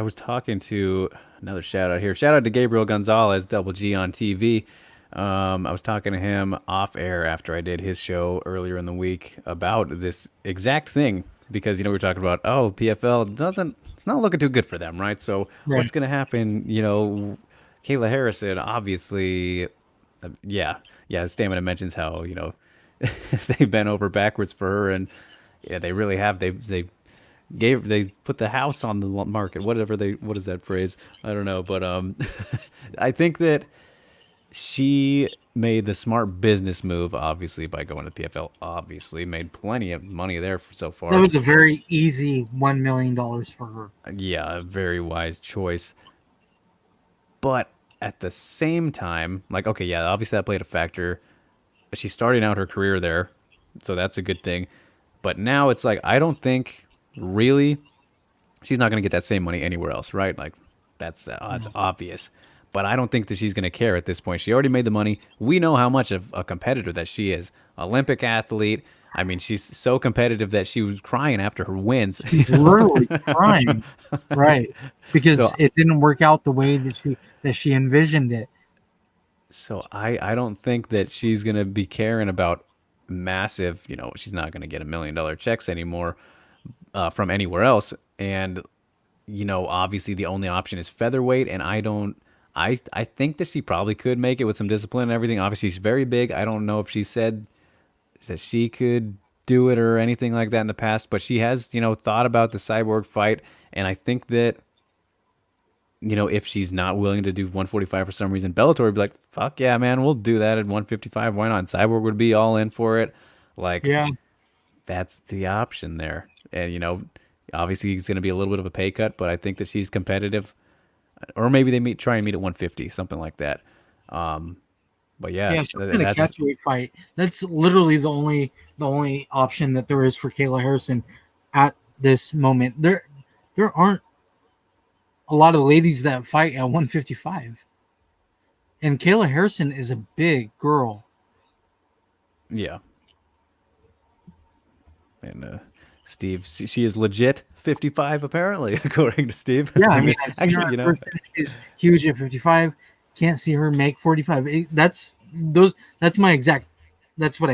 was talking to another shout out here. Shout out to Gabriel Gonzalez, Double G on TV. I was talking to him off air after I did his show earlier in the week about this exact thing because we were talking about PFL doesn't it's not looking too good for them, right? So what's Right. going to happen? Kayla Harrison, obviously, yeah, yeah. Stamina mentions how they bent over backwards for her, and yeah, they really have. They put the house on the market. What is that phrase? I don't know, but I think that she made the smart business move, obviously, by going to PFL. Obviously, made plenty of money there so That far. was a very easy $1 million for her. Yeah, a very wise choice. But at the same time, like, okay, yeah, obviously that played a factor. She's starting out her career there, so that's a good thing. But now it's like I don't think really she's not going to get that same money anywhere else, right? Like that's No. obvious. But I don't think that she's going to care at this point. She already made the money. We know how much of a competitor that she is. Olympic athlete. I mean, she's so competitive that she was crying after her wins. She's literally crying, right? Because So it didn't work out the way that she envisioned it. I don't think that she's going to be caring about massive, she's not going to get $1 million checks anymore from anywhere else. And obviously the only option is featherweight, and I don't. I think that she probably could make it with some discipline and everything. Obviously, she's very big. I don't know if she said that she could do it or anything like that in the past, but she has, thought about the Cyborg fight, and I think that if she's not willing to do 145 for some reason, Bellator would be like, "Fuck yeah, man, we'll do that at 155. Why not?" And Cyborg would be all in for it. Like Yeah, that's the option there, and obviously he's going to be a little bit of a pay cut, but I think that she's competitive, or maybe they try and meet at 150, something like that. Um, but yeah, yeah, some kind of that's catchweight fight. That's literally the only option that there is for Kayla Harrison at this moment. There aren't a lot of ladies that fight at 155, and Kayla Harrison is a big girl. yeah. And Steve, she is legit 55 apparently, according to Steve. Yeah, I I mean, mean, I've seen her actually, at first. She's huge at 55. Can't see her make 45. That's those. That's my exact. That's what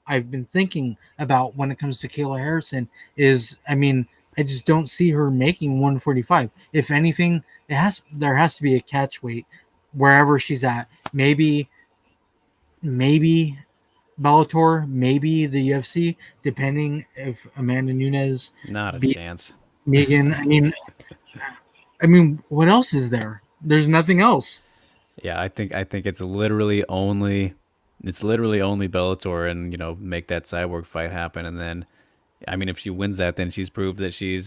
I've been thinking about when it comes to Kayla Harrison. Is I mean, I just don't see her making 145. If anything, there has to be a catch weight wherever she's at. Maybe Bellator, maybe the UFC, depending if Amanda Nunes not a beat chance. Megan. I mean, what else is there? There's nothing else. Yeah, I think it's literally only Bellator, and make that Cyborg fight happen, and then I mean if she wins that, then she's proved that she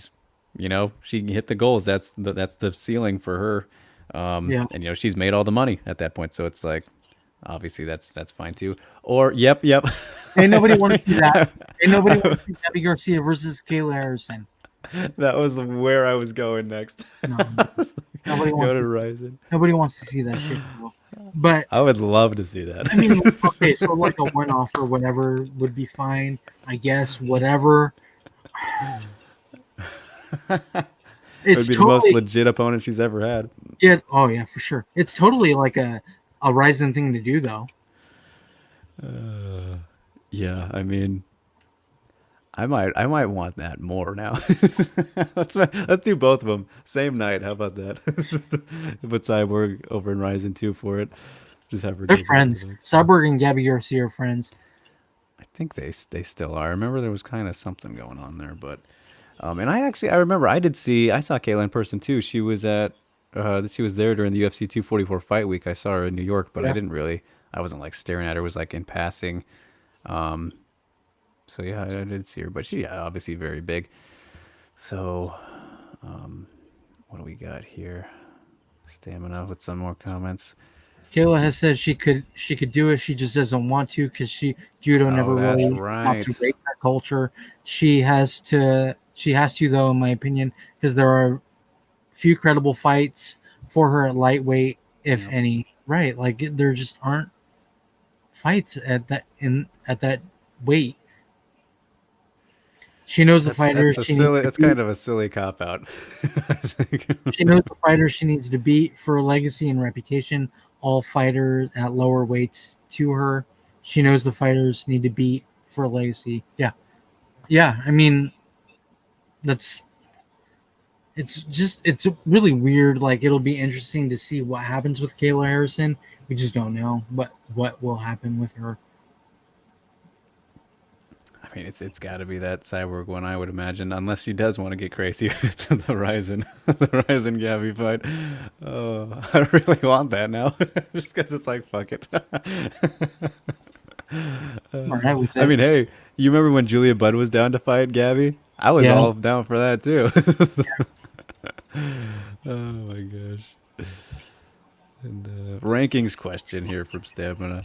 can hit the goals. That's the ceiling for her. Yeah. And she's made all the money at that point, so it's like obviously that's fine too. Or yep. Ain't nobody want to see that. Ain't nobody want to see Gabby Garcia versus Kayla Harrison. That was where I was going next. No, nobody Go wants to to. Ryzen. Nobody wants to see that shit. Bro. But I would love to see I mean, that. okay, so like a one-off or whatever would be fine, I guess. Whatever. It would It's be the most totally legit opponent she's ever had. yeah. Oh yeah, for sure. It's totally like a Ryzen thing to do though. Yeah, I mean, I might want that more now. Let's do both of them same night. How about that? Put Cyborg over in Ryzen 2 for it. Just have her They're do both of friends. them. Cyborg and Gabby Garcia are friends. I think they still are. I remember there was kind of something going on there, but and I remember I saw Kayla in person too. She was there during the UFC 244 fight week. I saw her in New York, but Yeah. I wasn't like staring at her. It was like in passing. Um, so yeah, I did see her, but she obviously very big. So um, what do we got here? Stamina with some more comments. Kayla has said she could do it. She just doesn't want to because judo Oh, never that's really helped to right. break that culture. She has to though, in my opinion, because there are few credible fights for her at lightweight, if Yep. any. Right, like there just aren't fights at that weight. She knows the That's fighters a she needs silly. to That's beat. kind of a silly cop out. I think. She knows the fighters she needs to beat for legacy and reputation. All fighters at lower weights to her. She knows the fighters need to beat for legacy. Yeah, yeah. I mean, that's it's really weird. Like, it'll be interesting to see what happens with Kayla Harrison. We just don't know what will happen with her. I mean, it's got to be that Cyborg one, I would imagine, unless she does want to get crazy with the Ryzen Gabby fight. Oh, I really want that now, just because it's like fuck it. I'm all right with I it. mean, hey, you remember when Julia Budd was down to fight Gabby? I was Yeah. all down for that too. Oh my gosh. And rankings question here from Stamina,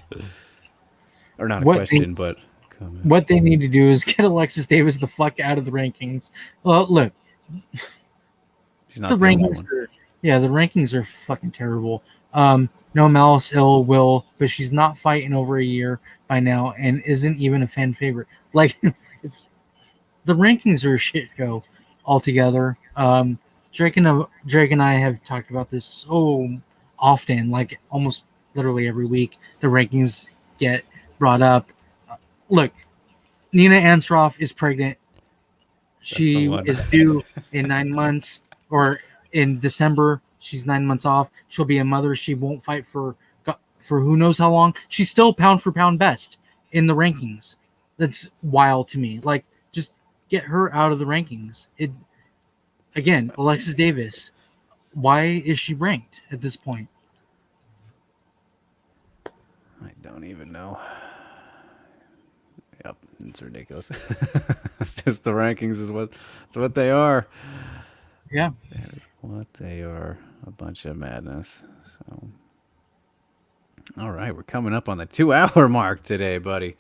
or not a What they question, but comment. what they need to do is get Alexis Davis the fuck out of the rankings. Well, look, She's the not the only rankings one. are the rankings are fucking terrible. No malice ill will, but she's not fighting over a year by now and isn't even a fan favorite. Like, it's the rankings are a shit show altogether. Drake and I have talked about this so often, like almost literally every week. The rankings get brought up. Look, Nina Anstroff is pregnant. That's the She one. is due in 9 months, or in December. She's 9 months off. She'll be a mother. She won't fight for who knows how long. She's still pound for pound best in the rankings. That's wild to me. Like, just get her out of the rankings. It again, Alexis Davis. Why is she ranked at this point? I don't even know. Yep, it's ridiculous. It's just the rankings is it's what they are. Yeah. That is what they are. A bunch of madness. So, all right, we're coming up on the 2 hour mark today, buddy.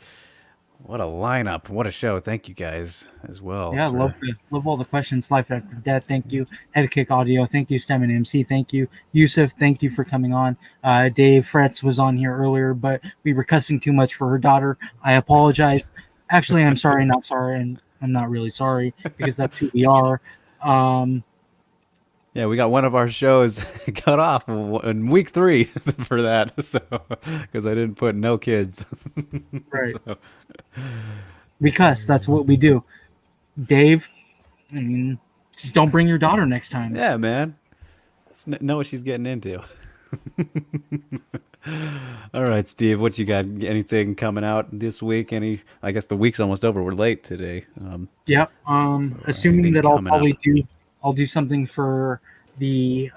What a lineup! What a show! Thank you guys as well Yeah, for. love all the questions. Life after death. Thank you. Head Kick Audio. Thank you. Stem and MC. Thank you. Yusuf. Thank you for coming on. Dave Fretz was on here earlier, but we were cussing too much for her daughter. I apologize. Actually, I'm sorry, not sorry, and I'm not really sorry because that's who we are. Um, Yeah, we got one of our shows cut off in week 3 for that, so because I didn't put no kids. right. So, Because that's what we do. Dave, I mean, just don't bring your daughter next time. yeah, man, know what she's getting into. All right, Steve, what you got? Anything coming out this week? Any? I guess the week's almost over. We're late today. Yep. So Assuming anything that coming up? I'll do something for the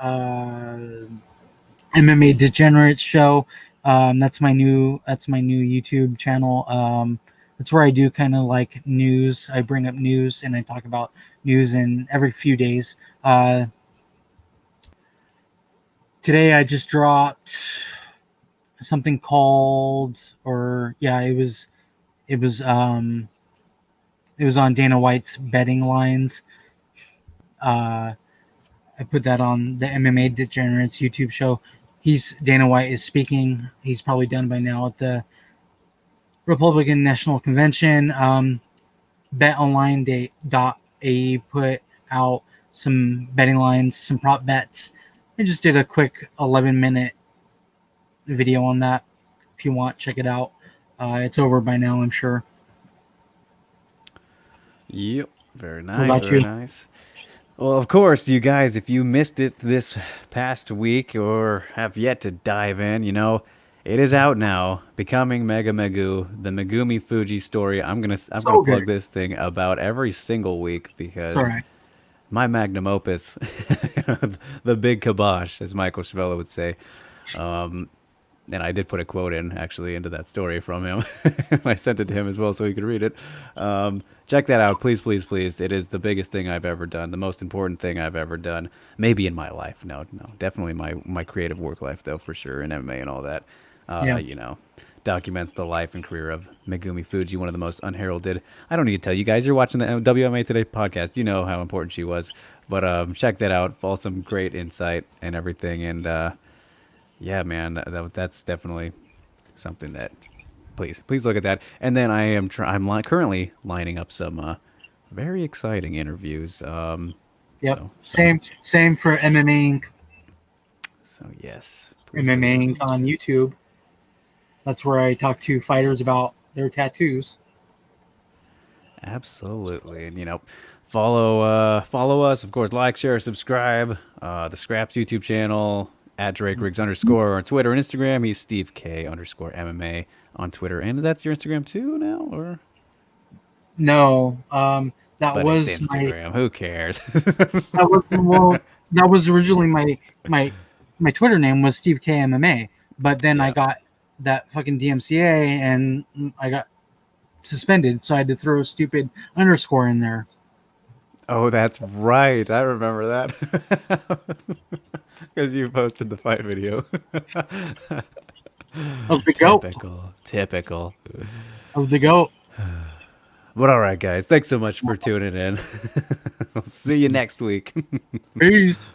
MMA Degenerates show. That's my new YouTube channel. That's where I do kind of like news. I bring up news and I talk about news in every few days. Today I just dropped something called, or yeah, it was um it was on Dana White's betting lines. Uh, I put that on the MMA Degenerates YouTube show. Dana White is speaking. He's probably done by now at the Republican National Convention. BetOnline.a put out some betting lines, some prop bets. I just did a quick 11-minute video on that. If you want, check it out. It's over by now, I'm sure. Yep. Very What nice. about Very you? nice. Well, of course, you guys, if you missed it this past week or have yet to dive in, it is out now. Becoming Mega Megu, the Megumi Fuji story. I'm gonna So plug good. this thing about every single week It's all because right. my magnum opus, the big kibosh, as Michael Schiavello would say. Um, and I did put a quote in actually into that story from him. I sent it to him as well so he could read it. Check that out, please, please, please. It is the biggest thing I've ever done, the most important thing I've ever done, maybe in my life. No, no, definitely my creative work life though, for sure, in MMA and all that. Yeah. Documents the life and career of Megumi Fuji, one of the most unheralded. I don't need to tell you guys. You're watching the WMA Today podcast. You know how important she was. But check that out. Some great insight and everything. And yeah, man, that's definitely something that please look at that. And then currently lining up some very exciting interviews. Yep. So Same for MMA Inc. so yes, MMA please. Inc. on YouTube. That's where I talk to fighters about their tattoos. Absolutely. And Follow us, of course. Like, share, subscribe. The Scraps YouTube channel at Drake Riggs _ on Twitter and Instagram. He's Steve K _ MMA on Twitter, and that's your Instagram too now, or? No, that But it's was my Instagram. Who cares? that was well, that was originally my my Twitter name was Steve K MMA, but then I Yeah. got that fucking DMCA and I got suspended, so I had to throw a stupid underscore in there. Oh, that's right. I remember that because you posted the fight video. Of the goat, Typical. of the goat. But all right, guys. Thanks so much for tuning in. We'll see you next week. Peace.